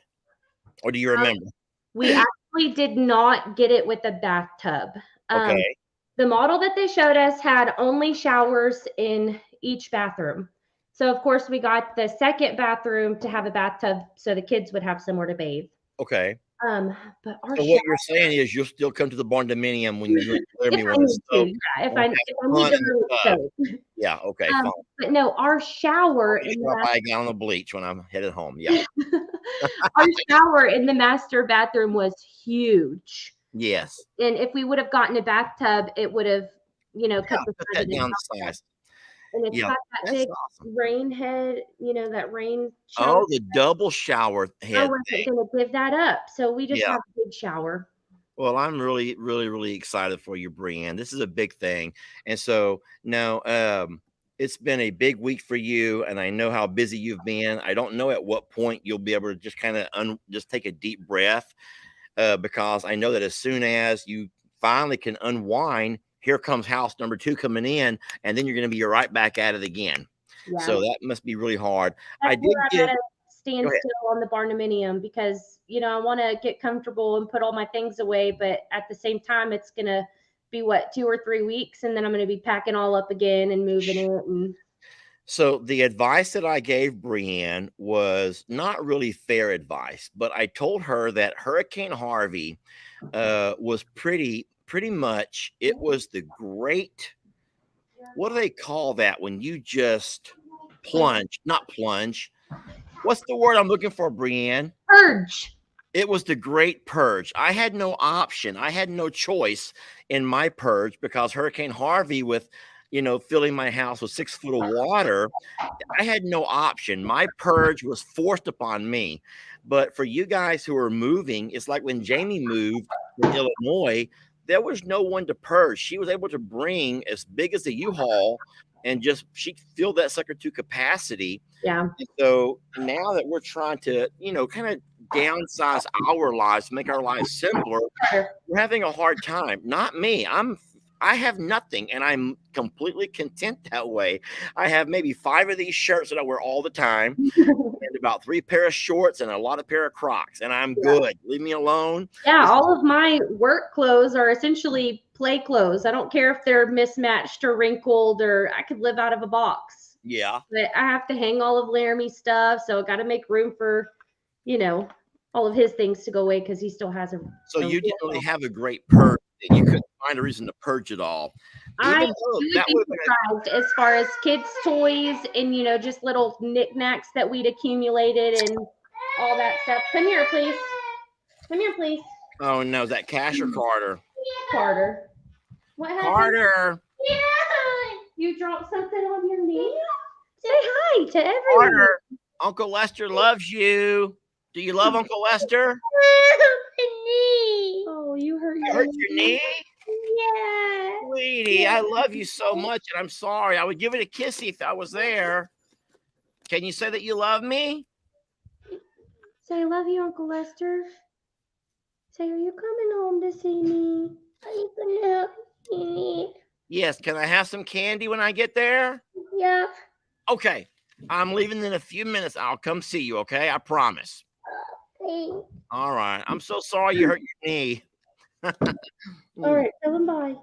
Speaker 1: Or do you remember?
Speaker 2: We actually did not get it with a bathtub.
Speaker 1: Okay.
Speaker 2: The model that they showed us had only showers in each bathroom. So, of course, we got the second bathroom to have a bathtub so the kids would have somewhere to bathe.
Speaker 1: Okay.
Speaker 2: But our
Speaker 1: So what you're saying is you'll still come to the barn dominium when you let me
Speaker 2: if I
Speaker 1: want to
Speaker 2: need
Speaker 1: soak.
Speaker 2: to, yeah, if I need
Speaker 1: Fun
Speaker 2: to
Speaker 1: in the
Speaker 2: really
Speaker 1: tub.
Speaker 2: soak.
Speaker 1: Yeah. Okay. Fine.
Speaker 2: But no, our shower in
Speaker 1: I'll
Speaker 2: the
Speaker 1: buy a gallon of bleach when I'm headed home. Yeah.
Speaker 2: our shower in the master bathroom was huge.
Speaker 1: Yes.
Speaker 2: And if we would have gotten a bathtub, it would have, cut the
Speaker 1: Put
Speaker 2: size
Speaker 1: that
Speaker 2: of the
Speaker 1: down
Speaker 2: bathtub.
Speaker 1: to size.
Speaker 2: And it's
Speaker 1: Yeah.
Speaker 2: got that
Speaker 1: That's
Speaker 2: big
Speaker 1: awesome.
Speaker 2: rain head, that rain shower.
Speaker 1: Oh, the double shower
Speaker 2: I
Speaker 1: head
Speaker 2: wasn't
Speaker 1: thing.
Speaker 2: going to give that up. So we just
Speaker 1: Yeah.
Speaker 2: have a big shower.
Speaker 1: Well, I'm really, really, really excited for you, Brienne. This is a big thing. And so now it's been a big week for you, and I know how busy you've been. I don't know at what point you'll be able to just kind of just take a deep breath because I know that as soon as you finally can unwind, here comes house number 2 coming in, and then you're going to be right back at it again.
Speaker 2: Yeah.
Speaker 1: So that must be really hard.
Speaker 2: That's
Speaker 1: I did
Speaker 2: where I
Speaker 1: get.
Speaker 2: gotta stand still on the barnuminium because I want to get comfortable and put all my things away, but at the same time, it's gonna be 2 or 3 weeks, and then I'm gonna be packing all up again and moving it. And
Speaker 1: So the advice that I gave Brienne was not really fair advice, but I told her that Hurricane Harvey was pretty much, it was the great, what do they call that when you just plunge, not plunge. What's the word I'm looking for, Brienne?
Speaker 2: purge.
Speaker 1: It was the great purge. I had no option. I had no choice in my purge because Hurricane Harvey, with filling my house with 6 foot of water, I had no option. My purge was forced upon me. But for you guys who are moving, it's like when Jamie moved from Illinois, there was no one to purge. She was able to bring as big as a U-Haul and just she filled that sucker to capacity.
Speaker 2: Yeah.
Speaker 1: And so now that we're trying to, kind of downsize our lives, make our lives simpler, we're having a hard time. Not me. I have nothing, and I'm completely content that way. I have maybe 5 of these shirts that I wear all the time, and about 3 pair of shorts and a lot of pair of Crocs, and I'm good. Leave me alone.
Speaker 2: Yeah, all of my work clothes are essentially play clothes. I don't care if they're mismatched or wrinkled, or I could live out of a box.
Speaker 1: Yeah.
Speaker 2: But I have to hang all of Laramie's stuff, so I got to make room for, all of his things to go away because he still has a.
Speaker 1: So you didn't really have a great purge. You couldn't find a reason to purge it all.
Speaker 2: I
Speaker 1: Even though
Speaker 2: would
Speaker 1: that
Speaker 2: be
Speaker 1: would
Speaker 2: surprised as far as kids' toys and just little knickknacks that we'd accumulated and all that stuff. Come here, please. Come here, please.
Speaker 1: Oh no, is that Cash or Carter?
Speaker 2: Carter. What happened?
Speaker 1: Carter.
Speaker 2: You dropped something on your knee? Say hi to everyone.
Speaker 1: Carter. Uncle Lester loves you. Do you love Uncle Lester?
Speaker 2: Oh, you hurt
Speaker 1: your knee?
Speaker 2: Yeah.
Speaker 1: Sweetie, I love you so much, and I'm sorry. I would give it a kissy if I was there. Can you say that you love me?
Speaker 2: Say I love you, Uncle Lester. Say, are you coming home to see me? Are you gonna help me?
Speaker 1: Yes. Can I have some candy when I get there?
Speaker 2: Yeah.
Speaker 1: Okay. I'm leaving in a few minutes. I'll come see you, okay? I promise.
Speaker 2: Okay.
Speaker 1: All right. I'm so sorry you hurt your knee.
Speaker 2: All right, tell him bye.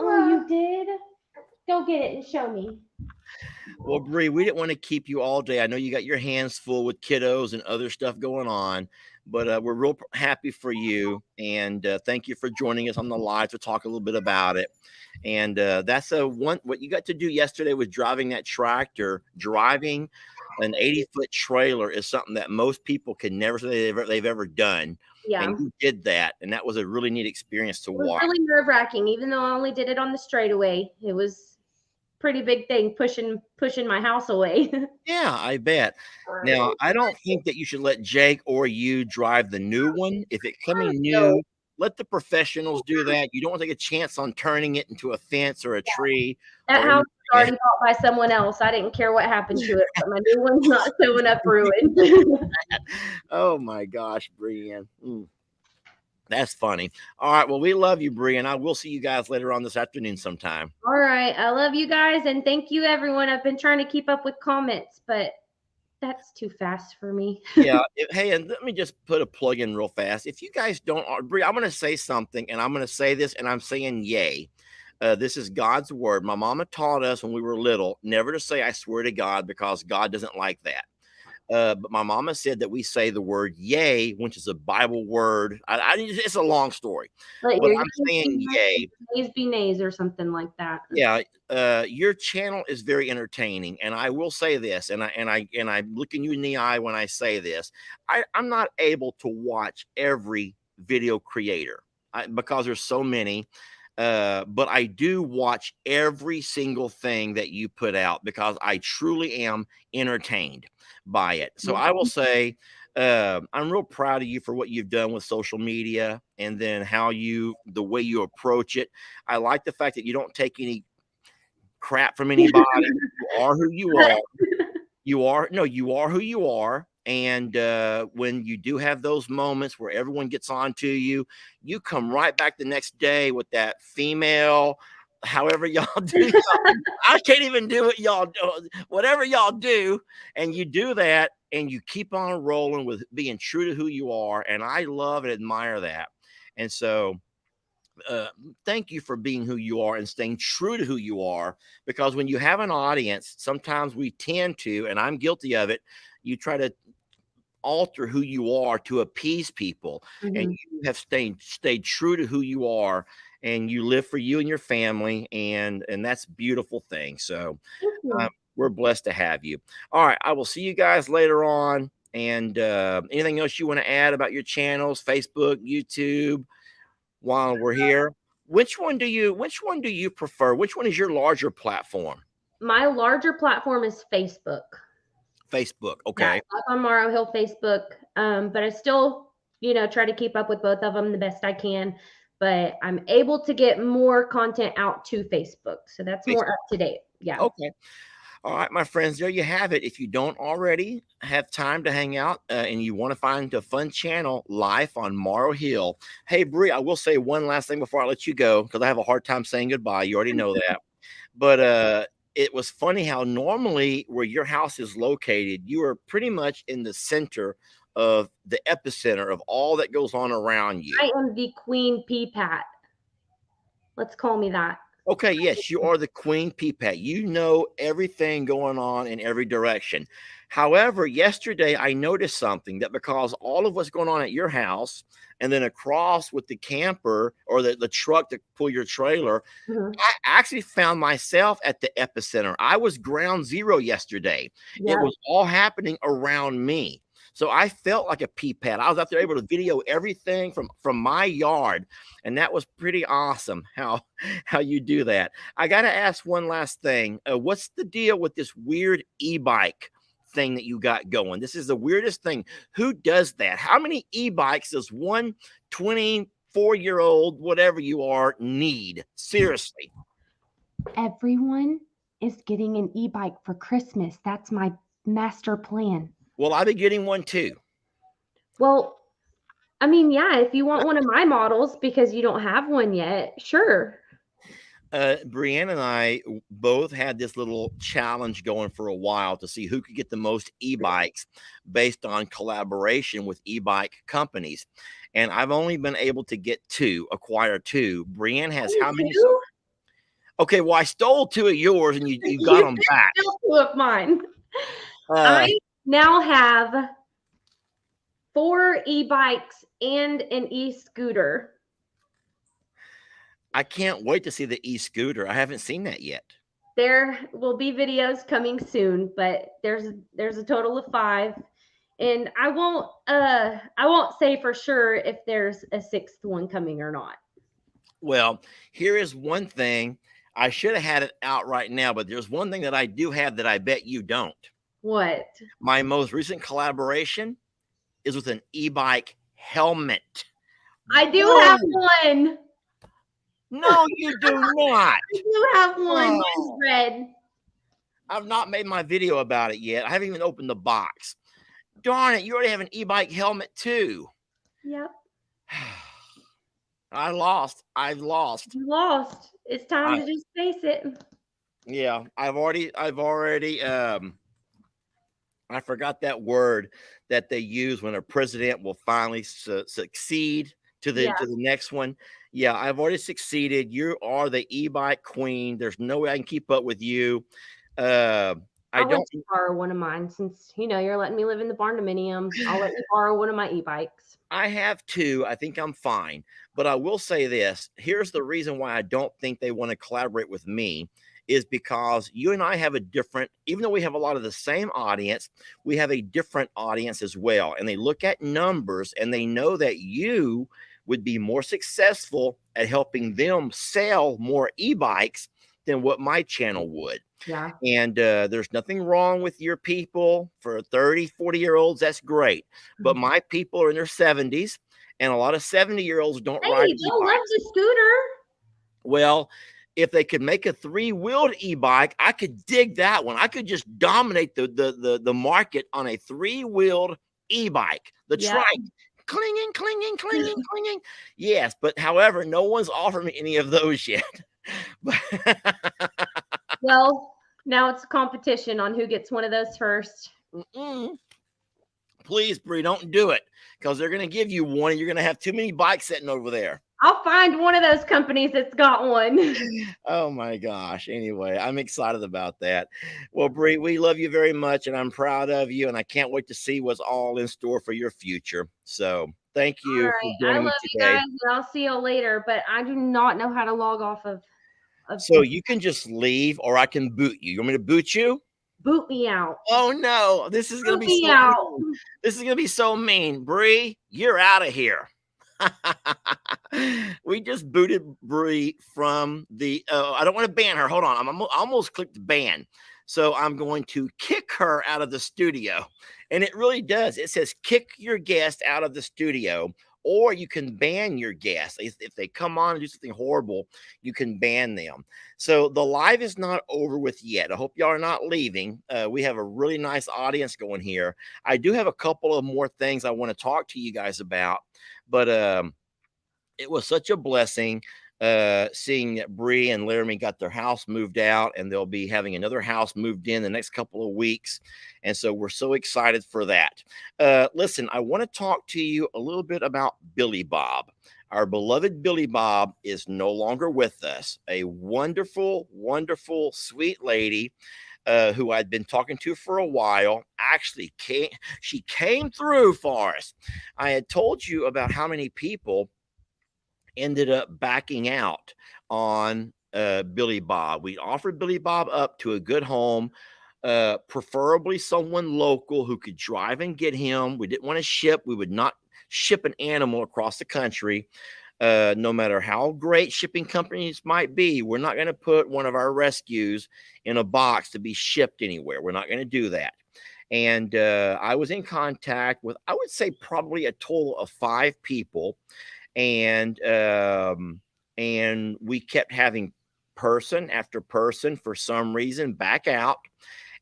Speaker 2: Oh, you did? Go get it and show me.
Speaker 1: Well, Bree, we didn't want to keep you all day. I know you got your hands full with kiddos and other stuff going on, but we're real happy for you, and thank you for joining us on the live to talk a little bit about it. And that's a one. What you got to do yesterday was driving that tractor. Driving an 80-foot trailer is something that most people can never say they've ever done,
Speaker 2: Yeah.
Speaker 1: and you did that, and that was a really neat experience to
Speaker 2: It was
Speaker 1: watch.
Speaker 2: really nerve-wracking, even though I only did it on the straightaway. It was pretty big thing pushing my house away.
Speaker 1: Yeah, I bet. Now, I don't think that you should let Jake or you drive the new one. If it's coming
Speaker 2: So
Speaker 1: new, let the professionals do that. You don't want to take a chance on turning it into a fence or a tree
Speaker 2: that
Speaker 1: or
Speaker 2: house was
Speaker 1: anything.
Speaker 2: already bought by someone else. I didn't care what happened to it, but my new one's not showing up ruined.
Speaker 1: Oh my gosh, Brienne. That's funny. All right. Well, we love you, Brienne. I will see you guys later on this afternoon sometime.
Speaker 2: All right. I love you guys and thank you everyone. I've been trying to keep up with comments, but that's too fast for me.
Speaker 1: Yeah. Hey, and let me just put a plug in real fast. If you guys don't, Brie, I'm going to say something, and I'm going to say this, and I'm saying yay. This is God's word. My mama taught us when we were little never to say, I swear to God, because God doesn't like that. But my mama said that we say the word yay, which is a Bible word. It's a long story,
Speaker 2: Let
Speaker 1: but
Speaker 2: your
Speaker 1: I'm
Speaker 2: yeas
Speaker 1: saying
Speaker 2: be
Speaker 1: yay.
Speaker 2: nays be nays or something like that.
Speaker 1: Yeah, your channel is very entertaining, and I will say this, and I'm looking you in the eye when I say this. I'm not able to watch every video creator because there's so many. But I do watch every single thing that you put out because I truly am entertained by it. So I will say, I'm real proud of you for what you've done with social media, and then the way you approach it. I like the fact that you don't take any crap from anybody. You are who you are. You are who you are. And when you do have those moments where everyone gets on to you, you come right back the next day with that female, however y'all do. I can't even do what y'all do, whatever y'all do. And you do that and you keep on rolling with being true to who you are. And I love and admire that. And so, thank you for being who you are and staying true to who you are, because when you have an audience, sometimes we tend to, and I'm guilty of it, you try to alter who you are to appease people. And you have stayed true to who you are, and you live for you and your family, and that's a beautiful thing. So we're blessed to have you. All right, I will see you guys later on. And anything else you want to add about your channels, Facebook, YouTube, while we're here? Which one do you prefer? Which one is your larger platform?
Speaker 2: My larger platform is Facebook.
Speaker 1: Facebook.
Speaker 2: Yeah,
Speaker 1: Okay.
Speaker 2: Life on Morrow Hill Facebook. But I still, try to keep up with both of them the best I can. But I'm able to get more content out to Facebook. So that's more
Speaker 1: Facebook.
Speaker 2: up to date. Yeah.
Speaker 1: Okay. All right, my friends, there you have it. If you don't already have time to hang out and you want to find a fun channel, Life on Morrow Hill. Hey, Bree, I will say one last thing before I let you go, because I have a hard time saying goodbye. You already know that. But it was funny how normally where your house is located, you are pretty much in the center of the epicenter of all that goes on around you.
Speaker 2: I am the Queen Pea Pat. Let's call me that.
Speaker 1: Okay, yes, you are the queen peapat. You know everything going on in every direction. However, yesterday I noticed something, that because all of what's going on at your house and then across with the camper or the truck to pull your trailer,
Speaker 2: Mhm.
Speaker 1: I actually found myself at the epicenter. I was ground zero yesterday.
Speaker 2: Yeah.
Speaker 1: It was all happening around me. So I felt like a pea pad. I was out there able to video everything from my yard, and that was pretty awesome how you do that. I got to ask one last thing. What's the deal with this weird e-bike thing that you got going? This is the weirdest thing. Who does that? How many e-bikes does one 24-year-old, whatever you are, need? Seriously.
Speaker 2: Everyone is getting an e-bike for Christmas. That's my master plan.
Speaker 1: Well, I've been getting one too.
Speaker 2: Well, I mean, yeah, if you want one of my models because you don't have one yet, sure.
Speaker 1: Brianne and I both had this little challenge going for a while to see who could get the most e-bikes based on collaboration with e-bike companies. And I've only been able to acquire two. Brianne has how many?
Speaker 2: Two?
Speaker 1: Okay, well, I stole two of yours and you got
Speaker 2: You
Speaker 1: them back.
Speaker 2: still two of mine.
Speaker 1: Uh,
Speaker 2: I now have 4 e-bikes and an e-scooter.
Speaker 1: I can't wait to see the e-scooter. I haven't seen that yet.
Speaker 2: There will be videos coming soon, but there's a total of 5. And I won't say for sure if there's a 6th one coming or not.
Speaker 1: Well, here is one thing. I should have had it out right now, but there's one thing that I do have that I bet you don't.
Speaker 2: What?
Speaker 1: My most recent collaboration is with an e-bike helmet.
Speaker 2: I do
Speaker 1: Whoa.
Speaker 2: have one.
Speaker 1: No, you do not.
Speaker 2: I do have one. Mine's
Speaker 1: Oh.
Speaker 2: red.
Speaker 1: I've not made my video about it yet. I haven't even opened the box. Darn it, you already have an e-bike helmet too.
Speaker 2: Yep.
Speaker 1: I lost. I've lost.
Speaker 2: You lost. It's time to just face it.
Speaker 1: Yeah, I forgot that word that they use when a president will finally succeed to the next one. Yeah, I've already succeeded. You are the e-bike queen. There's no way I can keep up with you.
Speaker 2: I'll let you borrow one of mine since you're letting me live in the barndominium. I'll let you borrow one of my e-bikes.
Speaker 1: I have 2. I think I'm fine. But I will say this. Here's the reason why I don't think they want to collaborate with me is because you and I have a different, even though we have a lot of the same audience, we have a different audience as well. And they look at numbers and they know that you would be more successful at helping them sell more e-bikes than what my channel would.
Speaker 2: Yeah.
Speaker 1: And there's nothing wrong with your people. For 30, 40-year-olds, that's great. But my people are in their 70s, and a lot of 70-year-olds don't ride e-bikes.
Speaker 2: They'll love the scooter.
Speaker 1: Well, if they could make a 3-wheeled e-bike, I could dig that one. I could just dominate the market on a 3-wheeled e-bike. The trike. Clinging, clinging, clinging, clinging. Yes, but however, no one's offered me any of those yet.
Speaker 2: Well, now it's a competition on who gets one of those first.
Speaker 1: Please, Bree, don't do it because they're going to give you one and you're going to have too many bikes sitting over there.
Speaker 2: I'll find one of those companies that's got one.
Speaker 1: Oh my gosh. Anyway, I'm excited about that. Well, Bree, we love you very much and I'm proud of you and I can't wait to see what's all in store for your future. So thank you for joining me today.
Speaker 2: I love you guys and I'll see you later, but I do not know how to log off of
Speaker 1: so you can just leave or I can boot you. You want me to boot you?
Speaker 2: Boot me out.
Speaker 1: Oh no, this is going to be so mean. This is going to be so mean. Bree, you're out of here. We just booted Bree from the I don't want to ban her. Hold on. I almost clicked ban. So I'm going to kick her out of the studio. And it really does. It says kick your guest out of the studio. Or you can ban your guests. If they come on and do something horrible, you can ban them. So the live is not over with yet. I hope y'all are not leaving. We have a really nice audience going here. I do have a couple of more things I want to talk to you guys about. But it was such a blessing seeing that Bree and Laramie got their house moved out and they'll be having another house moved in the next couple of weeks. And so we're so excited for that. Listen, I want to talk to you a little bit about Billy Bob. Our beloved Billy Bob is no longer with us. A wonderful, wonderful, sweet lady who I'd been talking to for a while. Actually, she came through for us. I had told you about how many people ended up backing out on Billy Bob. We offered Billy Bob up to a good home, preferably someone local who could drive and get him. We didn't want to ship. We would not ship an animal across the country. No matter how great shipping companies might be, we're not going to put one of our rescues in a box to be shipped anywhere. We're not going to do that. And I was in contact with, I would say, probably a total of 5 people. And we kept having person after person for some reason back out.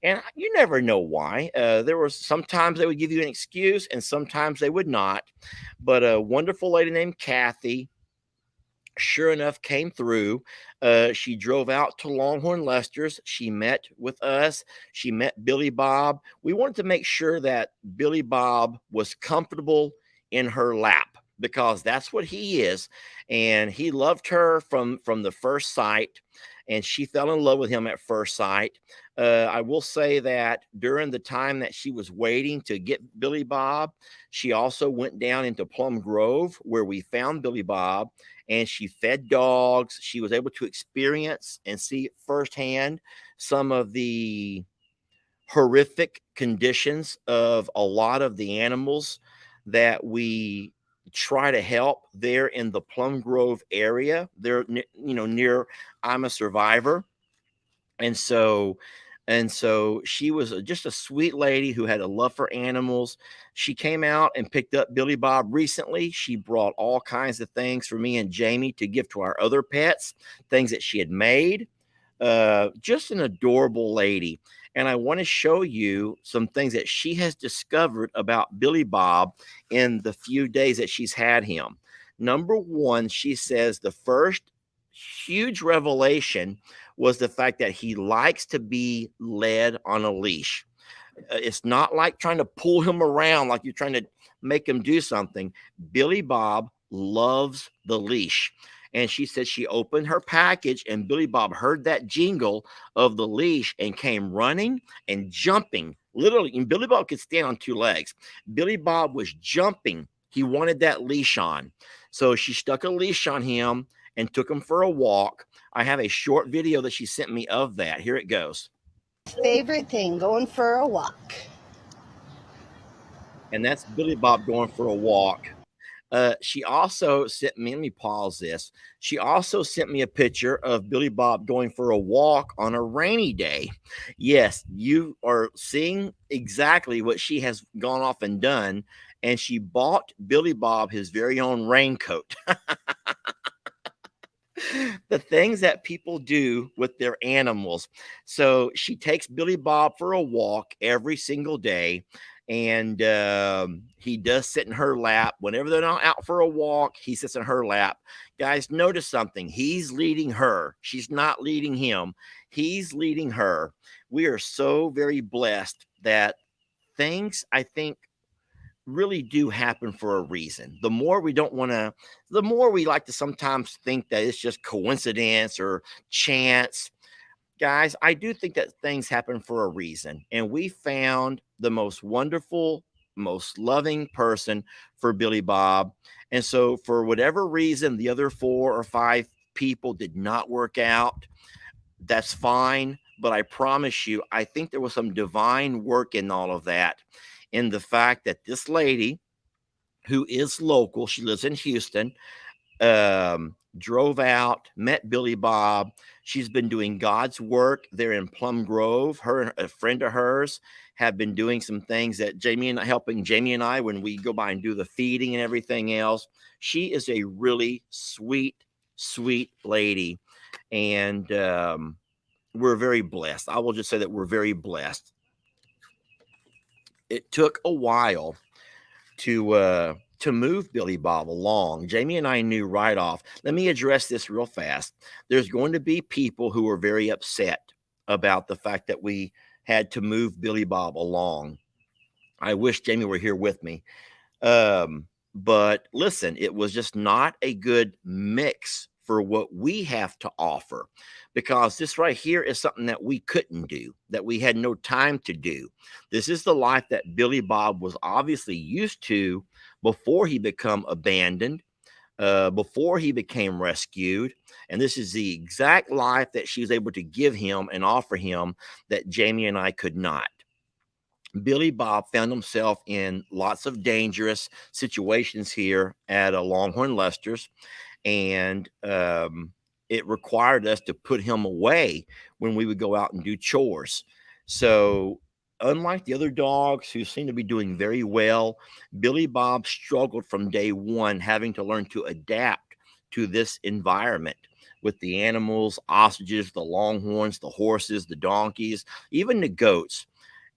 Speaker 1: And you never know why. There was sometimes they would give you an excuse and sometimes they would not. But a wonderful lady named Kathy, sure enough, came through. She drove out to Longhorn Lester's. She met with us. She met Billy Bob. We wanted to make sure that Billy Bob was comfortable in her lap. because that's what he is. And he loved her from the first sight, and she fell in love with him at first sight. I will say that during the time that she was waiting to get Billy Bob, she also went down into Plum Grove where we found Billy Bob, and she fed dogs. She was able to experience and see firsthand some of the horrific conditions of a lot of the animals that we try to help there in the Plum Grove area. They're near I'm a Survivor. And so she was just a sweet lady who had a love for animals. She came out and picked up Billy Bob recently. She brought all kinds of things for me and Jamie to give to our other pets, things that she had made. Just an adorable lady. And I want to show you some things that she has discovered about Billy Bob in the few days that she's had him. Number one, she says the first huge revelation was the fact that he likes to be led on a leash. It's not like trying to pull him around like you're trying to make him do something. Billy Bob loves the leash. And she said she opened her package and Billy Bob heard that jingle of the leash and came running and jumping. Literally, and Billy Bob could stand on two legs. Billy Bob was jumping. He wanted that leash on. So she stuck a leash on him and took him for a walk. I have a short video that she sent me of that. Here it goes.
Speaker 3: Favorite thing, going for a walk.
Speaker 1: And that's Billy Bob going for a walk. She also sent me, let me pause this. She also sent me a picture of Billy Bob going for a walk on a rainy day. Yes, you are seeing exactly what she has gone off and done. And she bought Billy Bob his very own raincoat. The things that people do with their animals. So she takes Billy Bob for a walk every single day. And he does sit in her lap. Whenever they're not out for a walk, he sits in her lap. Guys, notice something. He's leading her. She's not leading him. He's leading her. We are so very blessed that things, I think, really do happen for a reason. The more we don't want to, the more we like to sometimes think that it's just coincidence or chance. Guys, I do think that things happen for a reason. And we found the most wonderful, most loving person for Billy Bob. And so, for whatever reason, the other 4 or 5 people did not work out. That's fine. But I promise you, I think there was some divine work in all of that, in the fact that this lady, who is local, she lives in Houston, drove out, met Billy Bob. She's been doing God's work there in Plum Grove. Her and a friend of hers have been doing some things that helping Jamie and I when we go by and do the feeding and everything else. She is a really sweet, sweet lady. And we're very blessed. I will just say that we're very blessed. It took a while to move Billy Bob along. Jamie and I knew right off. Let me address this real fast. There's going to be people who are very upset about the fact that we had to move Billy Bob along. I wish Jamie were here with me. But listen, it was just not a good mix for what we have to offer, because this right here is something that we couldn't do, that we had no time to do. This is the life that Billy Bob was obviously used to before he became abandoned, before he became rescued. And this is the exact life that she was able to give him and offer him that Jamie and I could not. Billy Bob found himself in lots of dangerous situations here at a Longhorn Lester's, and it required us to put him away when we would go out and do chores. So, unlike the other dogs who seem to be doing very well, Billy Bob struggled from day one, having to learn to adapt to this environment with the animals, ostriches, the longhorns, the horses, the donkeys, even the goats.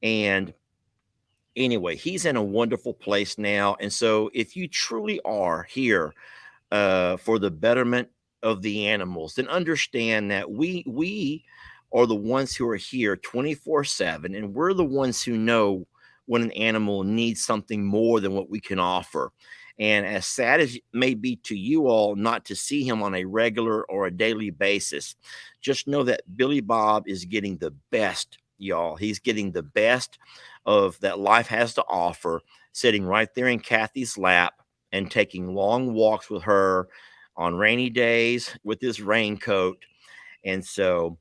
Speaker 1: And anyway, he's in a wonderful place now. And so, if you truly are here for the betterment of the animals, then understand that we are the ones who are here 24/7, and we're the ones who know when an animal needs something more than what we can offer. And as sad as it may be to you all not to see him on a regular or a daily basis, just know that Billy Bob is getting the best, y'all. He's getting the best of that life has to offer, sitting right there in Kathy's lap and taking long walks with her on rainy days with his raincoat. And so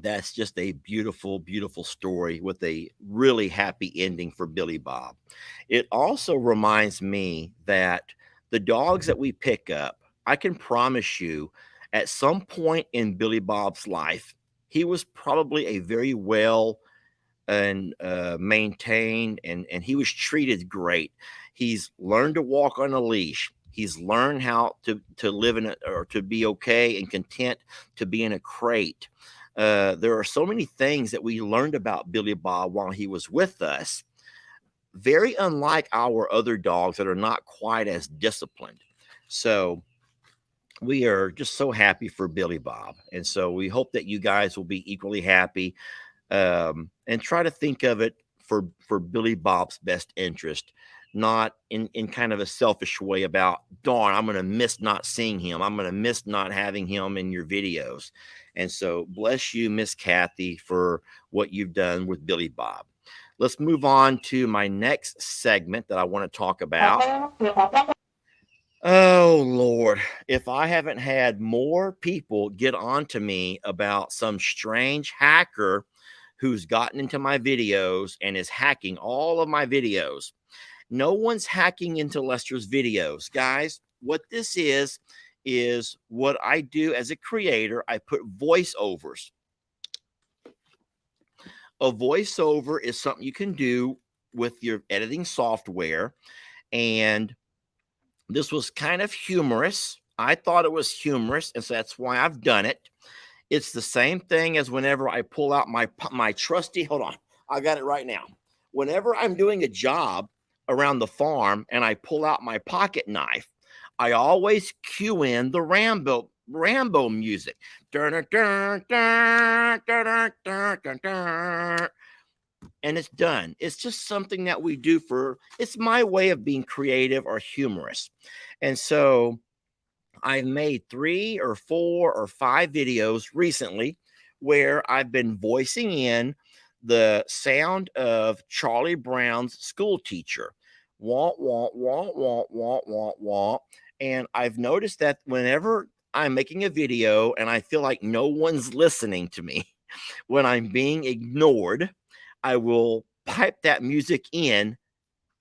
Speaker 1: that's just a beautiful, beautiful story with a really happy ending for Billy Bob. It also reminds me that the dogs that we pick up, I can promise you, at some point in Billy Bob's life, he was probably a very well and maintained, and he was treated great. He's learned to walk on a leash. He's learned how to live in it, or to be okay and content to be in a crate. There are so many things that we learned about Billy Bob while he was with us, very unlike our other dogs that are not quite as disciplined. So we are just so happy for Billy Bob. And so we hope that you guys will be equally happy, and try to think of it for Billy Bob's best interest, not in kind of a selfish way about, darn, I'm going to miss not seeing him. I'm going to miss not having him in your videos. And so bless you, Miss Kathy, for what you've done with Billy Bob. Let's move on to my next segment that I want to talk about. Oh, Lord, if I haven't had more people get on to me about some strange hacker who's gotten into my videos and is hacking all of my videos. No one's hacking into Lester's videos, guys. What this is what I do as a creator. I put voiceovers. A voiceover is something you can do with your editing software, and this was kind of humorous. I thought it was humorous, and so that's why I've done it. It's the same thing as whenever I pull out my trusty, hold on, I got it right now. Whenever I'm doing a job around the farm and I pull out my pocket knife, I always cue in the Rambo music. And it's done. It's just something that we do it's my way of being creative or humorous. And so I've made 3 or 4 or 5 videos recently where I've been voicing in the sound of Charlie Brown's school teacher. Wah, wah, wah, wah, wah, wah, wah. And I've noticed that whenever I'm making a video and I feel like no one's listening to me, when I'm being ignored, I will pipe that music in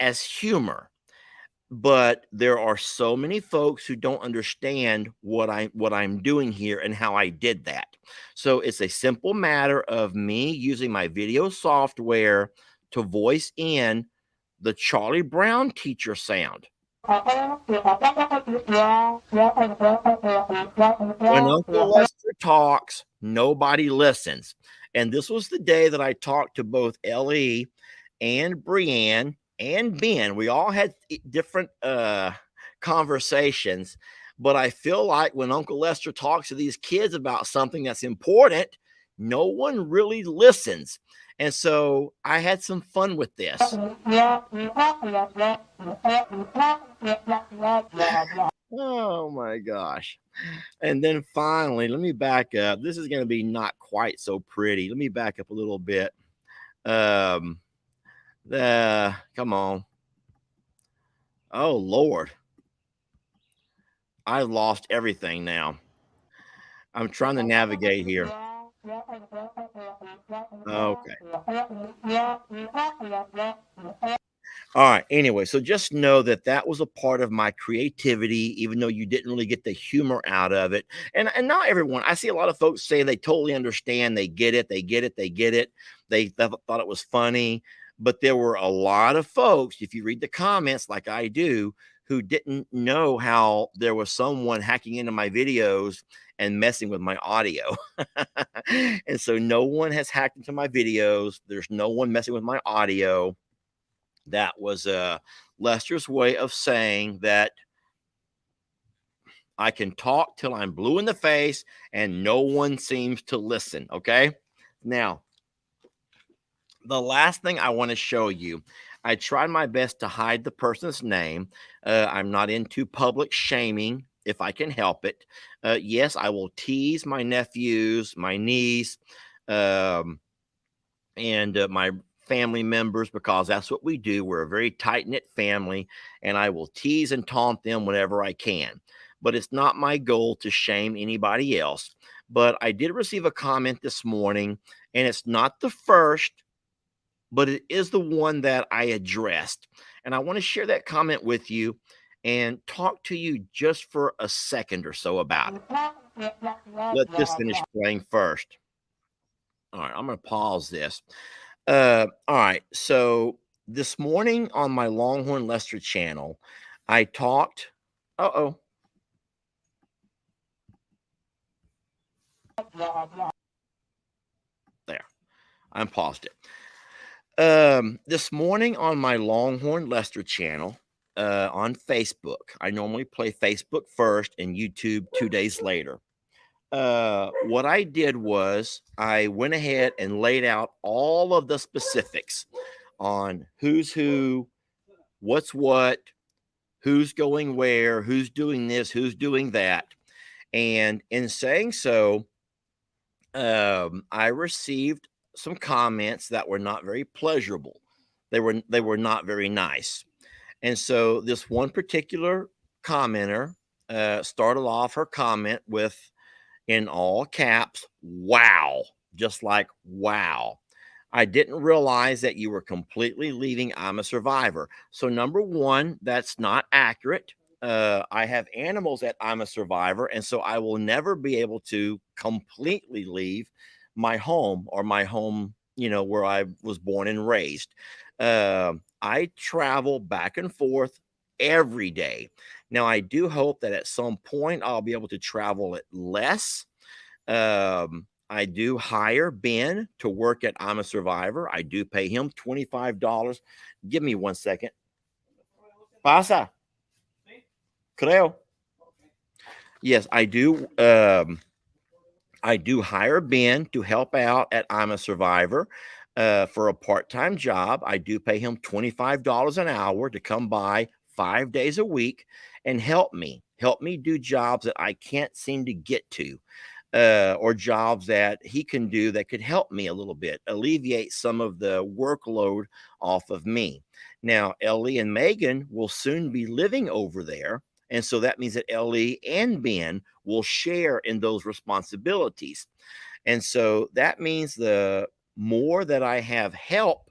Speaker 1: as humor. But there are so many folks who don't understand what I'm doing here and how I did that. So it's a simple matter of me using my video software to voice in the Charlie Brown teacher sound. When Uncle Lester talks, nobody listens. And this was the day that I talked to both Ellie and Brianne and Ben. We all had different conversations, but I feel like when Uncle Lester talks to these kids about something that's important, no one really listens. And so I had some fun with this. Oh my gosh. And then finally, let me back up. This is going to be not quite so pretty. Let me back up a little bit. Come on. Oh Lord. I've lost everything now. I'm trying to navigate here. Okay. All right. Anyway, so just know that that was a part of my creativity, even though you didn't really get the humor out of it. And not everyone. I see a lot of folks say they totally understand. They get it. They get it. They get it. They thought it was funny. But there were a lot of folks, if you read the comments like I do, who didn't know how there was someone hacking into my videos and messing with my audio. And so no one has hacked into my videos. There's no one messing with my audio. That was Lester's way of saying that I can talk till I'm blue in the face and no one seems to listen. Okay. Now, the last thing I want to show you, I tried my best to hide the person's name. I'm not into public shaming if I can help it. Yes, I will tease my nephews, my niece, um, and my family members because that's what we do. We're a very tight knit family, and I will tease and taunt them whenever I can. But it's not my goal to shame anybody else. But I did receive a comment this morning, and it's not the first, but it is the one that I addressed. And I want to share that comment with you and talk to you just for a second or so about it. Let this finish playing first. All right, I'm going to pause this. All right, so this morning on my Longhorn Lester channel, I talked. Uh-oh. There, I paused it. This morning on my Longhorn Lester channel on Facebook, I normally play Facebook first and YouTube 2 days later. What I did was I went ahead and laid out all of the specifics on who's who, what's what, who's going where, who's doing this, who's doing that. And in saying so, I received some comments that were not very pleasurable. They were not very nice. And so this one particular commenter started off her comment with, in all caps, "Wow," just like wow. I didn't realize that you were completely leaving I'm a Survivor. So number one, that's not accurate. I have animals at I'm a Survivor, and so I will never be able to completely leave my home or my home, where I was born and raised. I travel back and forth every day. Now, I do hope that at some point I'll be able to travel it less. I do hire Ben to work at I'm a Survivor. I do pay him $25. Give me 1 second. Pasa. Creo. Yes, I do. I do hire Ben to help out at I'm a Survivor for a part-time job. I do pay him $25 an hour to come by 5 days a week and help me do jobs that I can't seem to get to. Or jobs that he can do that could help me a little bit, alleviate some of the workload off of me. Now, Ellie and Megan will soon be living over there. And so that means that Ellie and Ben will share in those responsibilities. And so that means the more that I have help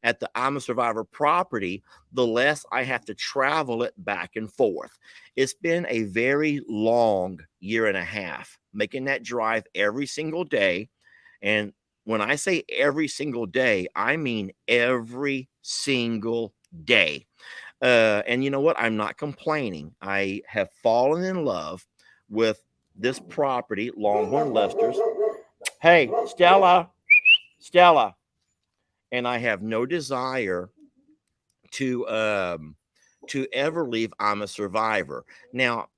Speaker 1: at the I'm a Survivor property, the less I have to travel it back and forth. It's been a very long year and a half making that drive every single day. And when I say every single day, I mean every single day. And you know what? I'm not complaining. I have fallen in love with this property, Longhorn Lester's. Hey, Stella, and I have no desire to ever leave I'm a Survivor. Now,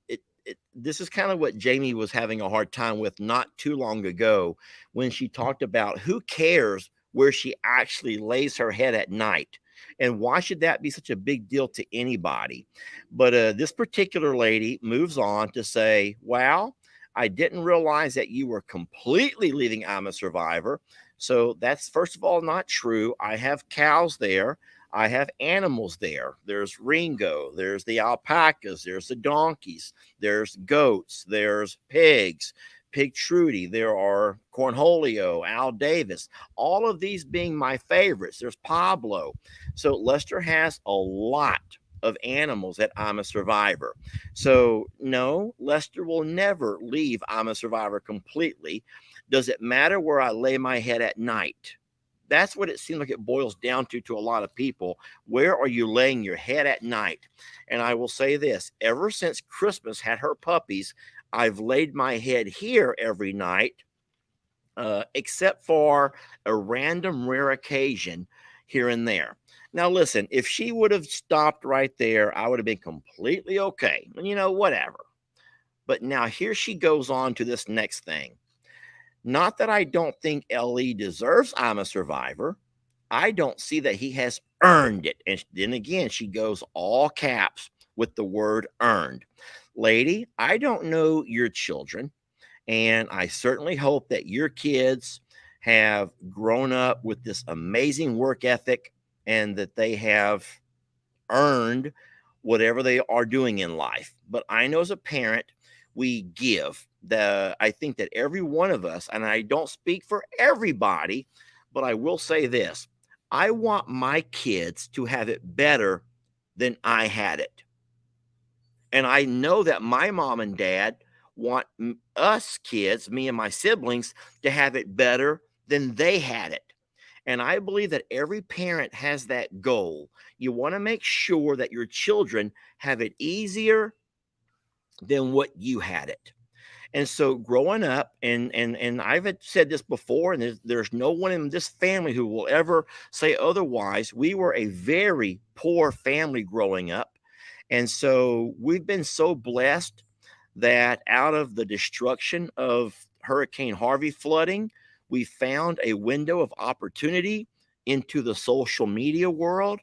Speaker 1: this is kind of what Jamie was having a hard time with not too long ago when she talked about who cares where she actually lays her head at night. And why should that be such a big deal to anybody? But this particular lady moves on to say, wow, I didn't realize that you were completely leaving I'm a Survivor. So that's, first of all, not true. I have cows there. I have animals there. There's Ringo, there's the alpacas, there's the donkeys, there's goats, there's pigs, Pig Trudy, there are Cornholio, Al Davis, all of these being my favorites. There's Pablo. So Lester has a lot of animals that I'm a Survivor. So no, Lester will never leave I'm a Survivor completely. Does it matter where I lay my head at night? That's what it seems like it boils down to a lot of people. Where are you laying your head at night? And I will say this, ever since Christmas had her puppies, I've laid my head here every night, except for a random rare occasion here and there. Now, listen, if she would have stopped right there, I would have been completely okay. Whatever. But now here she goes on to this next thing. Not that I don't think Ellie deserves I'm a Survivor. I don't see that he has earned it. And then again, she goes all caps with the word earned. Lady, I don't know your children, and I certainly hope that your kids have grown up with this amazing work ethic and that they have earned whatever they are doing in life. But I know as a parent, we give. I think that every one of us, and I don't speak for everybody, but I will say this. I want my kids to have it better than I had it. And I know that my mom and dad want us kids, me and my siblings, to have it better than they had it. And I believe that every parent has that goal. You want to make sure that your children have it easier than what you had it. And so growing up, and I've had said this before, and there's no one in this family who will ever say otherwise. We were a very poor family growing up. And so we've been so blessed that out of the destruction of Hurricane Harvey flooding, we found a window of opportunity into the social media world.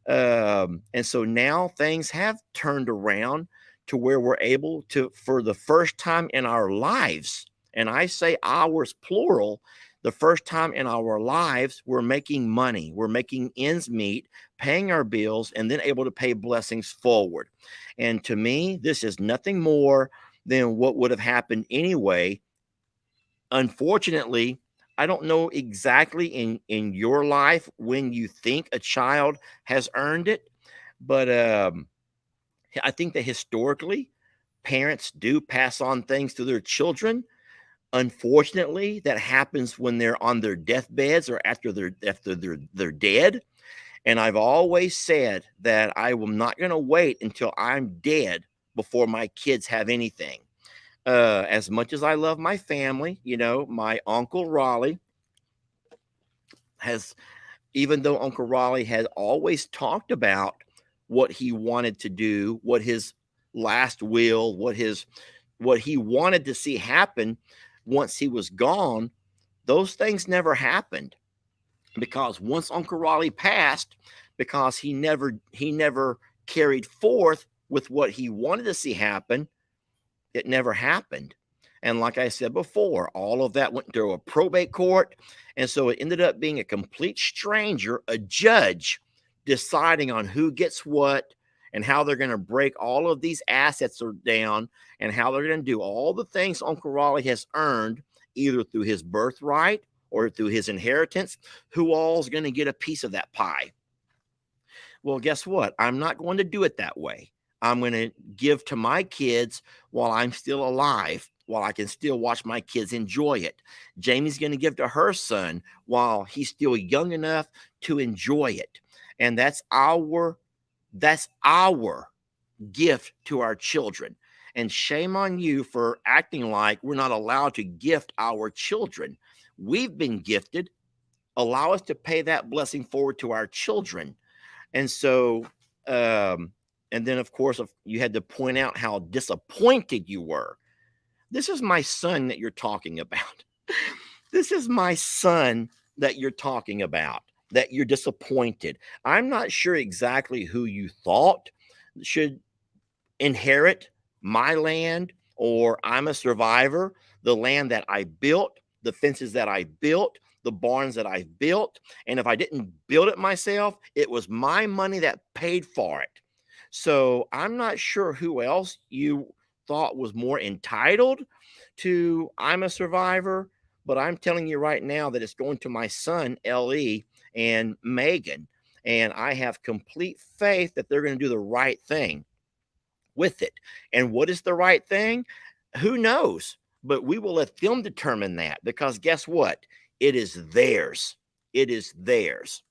Speaker 1: And so now things have turned around to where we're able to, for the first time in our lives, and I say ours plural, the first time in our lives, we're making money, we're making ends meet, paying our bills, and then able to pay blessings forward. And to me, this is nothing more than what would have happened anyway. Unfortunately, I don't know exactly in your life when you think a child has earned it, but I think that historically, parents do pass on things to their children. Unfortunately, that happens when they're on their deathbeds or after they're dead. And I've always said that I am not going to wait until I'm dead before my kids have anything. As much as I love my family, my Uncle Raleigh has, even though Uncle Raleigh had always talked about what he wanted to do, what his last will, what he wanted to see happen once he was gone, those things never happened because once Uncle Raleigh passed, because he never carried forth with what he wanted to see happen, it never happened. And like I said before, all of that went to a probate court. And so it ended up being a complete stranger, a judge deciding on who gets what and how they're going to break all of these assets down and how they're going to do all the things Uncle Raleigh has earned, either through his birthright or through his inheritance. Who all's going to get a piece of that pie? Well, guess what? I'm not going to do it that way. I'm going to give to my kids while I'm still alive, while I can still watch my kids enjoy it. Jamie's going to give to her son while he's still young enough to enjoy it. And that's our gift to our children. And shame on you for acting like we're not allowed to gift our children. We've been gifted. Allow us to pay that blessing forward to our children. And so, and then of course, you had to point out how disappointed you were. This is my son that you're talking about. This is my son that you're talking about, that you're disappointed. I'm not sure exactly who you thought should inherit my land, or I'm a survivor, the land that I built, the fences that I built, the barns that I built. And if I didn't build it myself, it was my money that paid for it. So I'm not sure who else you thought was more entitled to I'm a survivor, but I'm telling you right now that it's going to my son, L.E. and Megan. And I have complete faith that they're going to do the right thing with it. And what is the right thing? Who knows? But we will let them determine that, because guess what? It is theirs. It is theirs.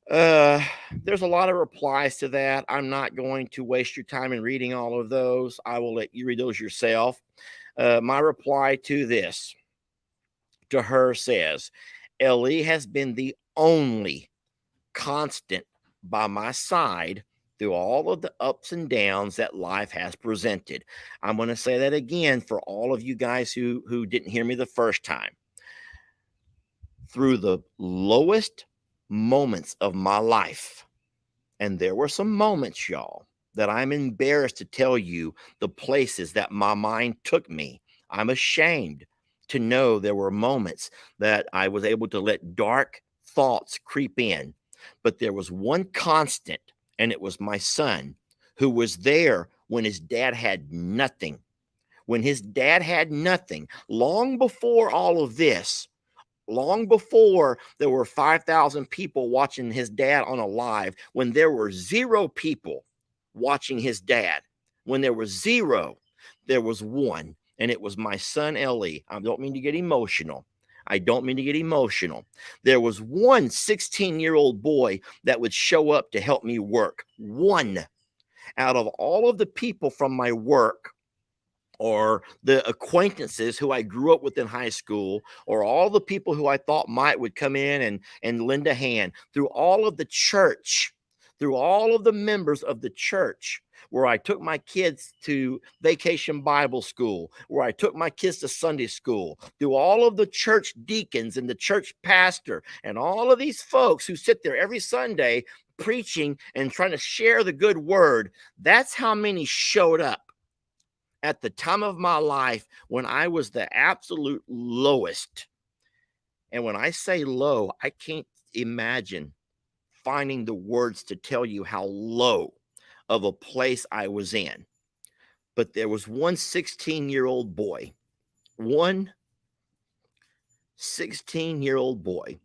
Speaker 1: There's a lot of replies to that. I'm not going to waste your time in reading all of those. I will let you read those yourself. My reply to her says, Ellie has been the only constant by my side through all of the ups and downs that life has presented. I'm going to say that again for all of you guys who didn't hear me the first time. Through the lowest moments of my life. And there were some moments, y'all, that I'm embarrassed to tell you the places that my mind took me. I'm ashamed to know there were moments that I was able to let dark thoughts creep in. But there was one constant, and it was my son, who was there when his dad had nothing. When his dad had nothing, long before all of this, long before there were 5,000 people watching his dad on a live, when there were 0 people watching his dad, when there was 0, there was one, and it was my son Ellie. I don't mean to get emotional. I don't mean to get emotional. There was one 16-year-old boy that would show up to help me work. One out of all of the people from my work, or the acquaintances who I grew up with in high school, or all the people who I thought might would come in and lend a hand, through all of the church, through all of the members of the church, where I took my kids to vacation Bible school, where I took my kids to Sunday school, through all of the church deacons and the church pastor, and all of these folks who sit there every Sunday preaching and trying to share the good word. That's how many showed up at the time of my life when I was the absolute lowest. And when I say low, I can't imagine finding the words to tell you how low of a place I was in. But there was one 16-year-old boy, one 16-year-old boy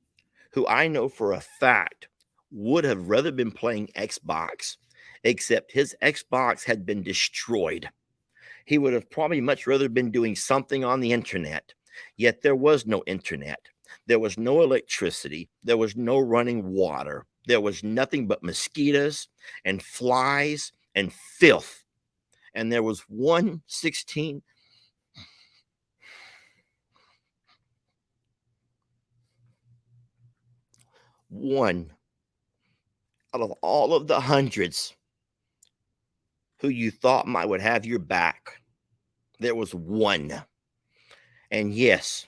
Speaker 1: who I know for a fact would have rather been playing Xbox, except his Xbox had been destroyed. He would have probably much rather been doing something on the internet. Yet there was no internet. There was no electricity. There was no running water. There was nothing but mosquitoes and flies and filth. And there was one 16. One out of all of the hundreds who you thought might would have your back. There was one. And yes,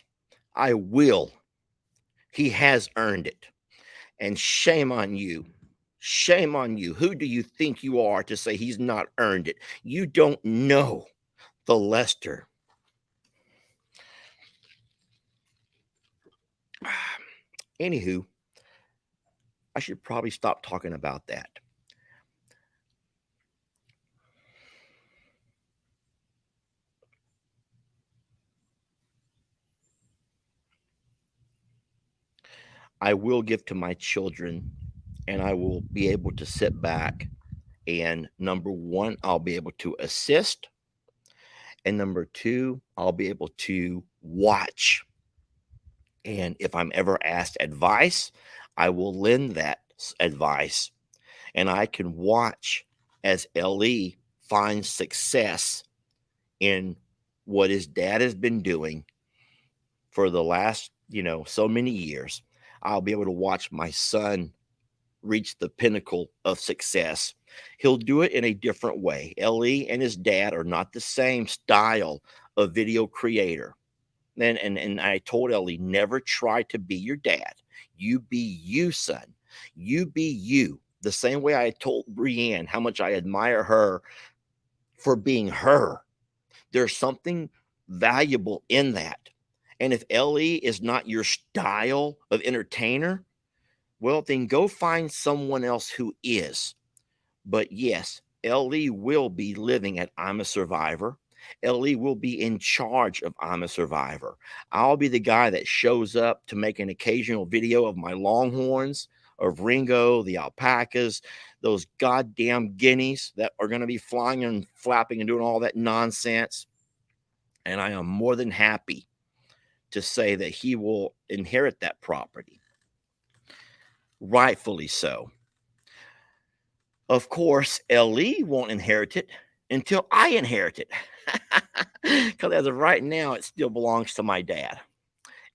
Speaker 1: I will. He has earned it. And shame on you. Shame on you. Who do you think you are to say he's not earned it? You don't know the Lester. Anywho, I should probably stop talking about that. I will give to my children, and I will be able to sit back and, number one, I'll be able to assist, and number two, I'll be able to watch. And if I'm ever asked advice, I will lend that advice, and I can watch as LE finds success in what his dad has been doing for the last, so many years. I'll be able to watch my son reach the pinnacle of success. He'll do it in a different way. LE and his dad are not the same style of video creator. And I told Ellie, never try to be your dad. You be you, son. You be you. The same way I told Brienne how much I admire her for being her. There's something valuable in that. And if Ellie is not your style of entertainer, well, then go find someone else who is. But yes, LE will be living at I'm a Survivor. LE will be in charge of I'm a Survivor. I'll be the guy that shows up to make an occasional video of my longhorns, of Ringo, the alpacas, those goddamn guineas that are going to be flying and flapping and doing all that nonsense. And I am more than happy to say that he will inherit that property. Rightfully so. Of course, LE won't inherit it until I inherit it. Because as of right now, it still belongs to my dad.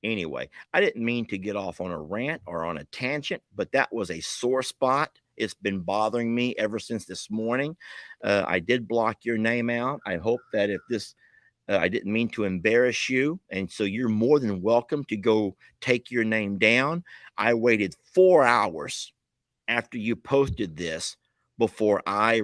Speaker 1: Anyway, I didn't mean to get off on a rant or on a tangent, but that was a sore spot. It's been bothering me ever since this morning. I did block your name out. I hope that if this I didn't mean to embarrass you. And so you're more than welcome to go take your name down. I waited 4 hours after you posted this before I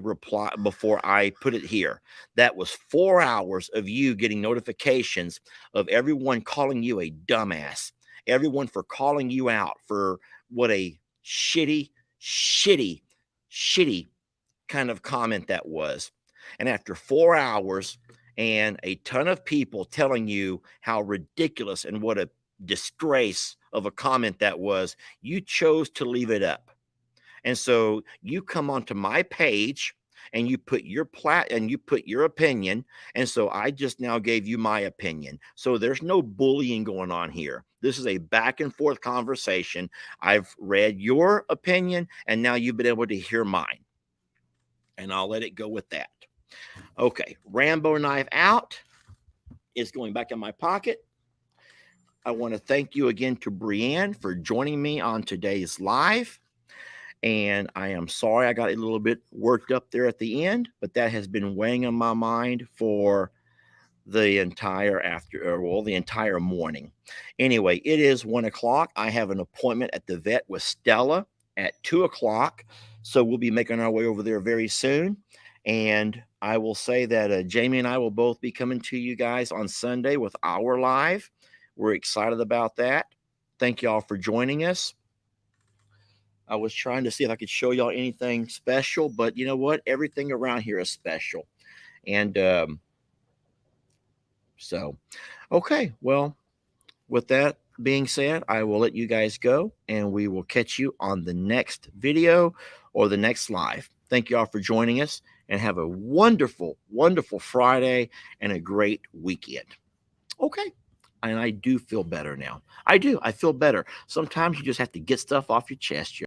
Speaker 1: put it here. That was 4 hours of you getting notifications of everyone calling you a dumbass, everyone for calling you out for what a shitty, shitty, shitty kind of comment that was. And after 4 hours and a ton of people telling you how ridiculous and what a disgrace of a comment that was, you chose to leave it up. And so you come onto my page and you put your opinion. And so I just now gave you my opinion. So there's no bullying going on here. This is a back and forth conversation. I've read your opinion and now you've been able to hear mine. And I'll let it go with that. Okay, Rambo knife out. It's going back in my pocket. I want to thank you again to Brienne for joining me on today's live. And I am sorry I got a little bit worked up there at the end, but that has been weighing on my mind for the entire morning. Anyway, it is 1:00. I have an appointment at the vet with Stella at 2:00. So we'll be making our way over there very soon. And I will say that Jamie and I will both be coming to you guys on Sunday with our live. We're excited about that. Thank you all for joining us. I was trying to see if I could show y'all anything special, but you know what? Everything around here is special. And so, okay. Well, with that being said, I will let you guys go and we will catch you on the next video or the next live. Thank you all for joining us and have a wonderful, wonderful Friday and a great weekend. Okay. And I do feel better now. I do. I feel better. Sometimes you just have to get stuff off your chest.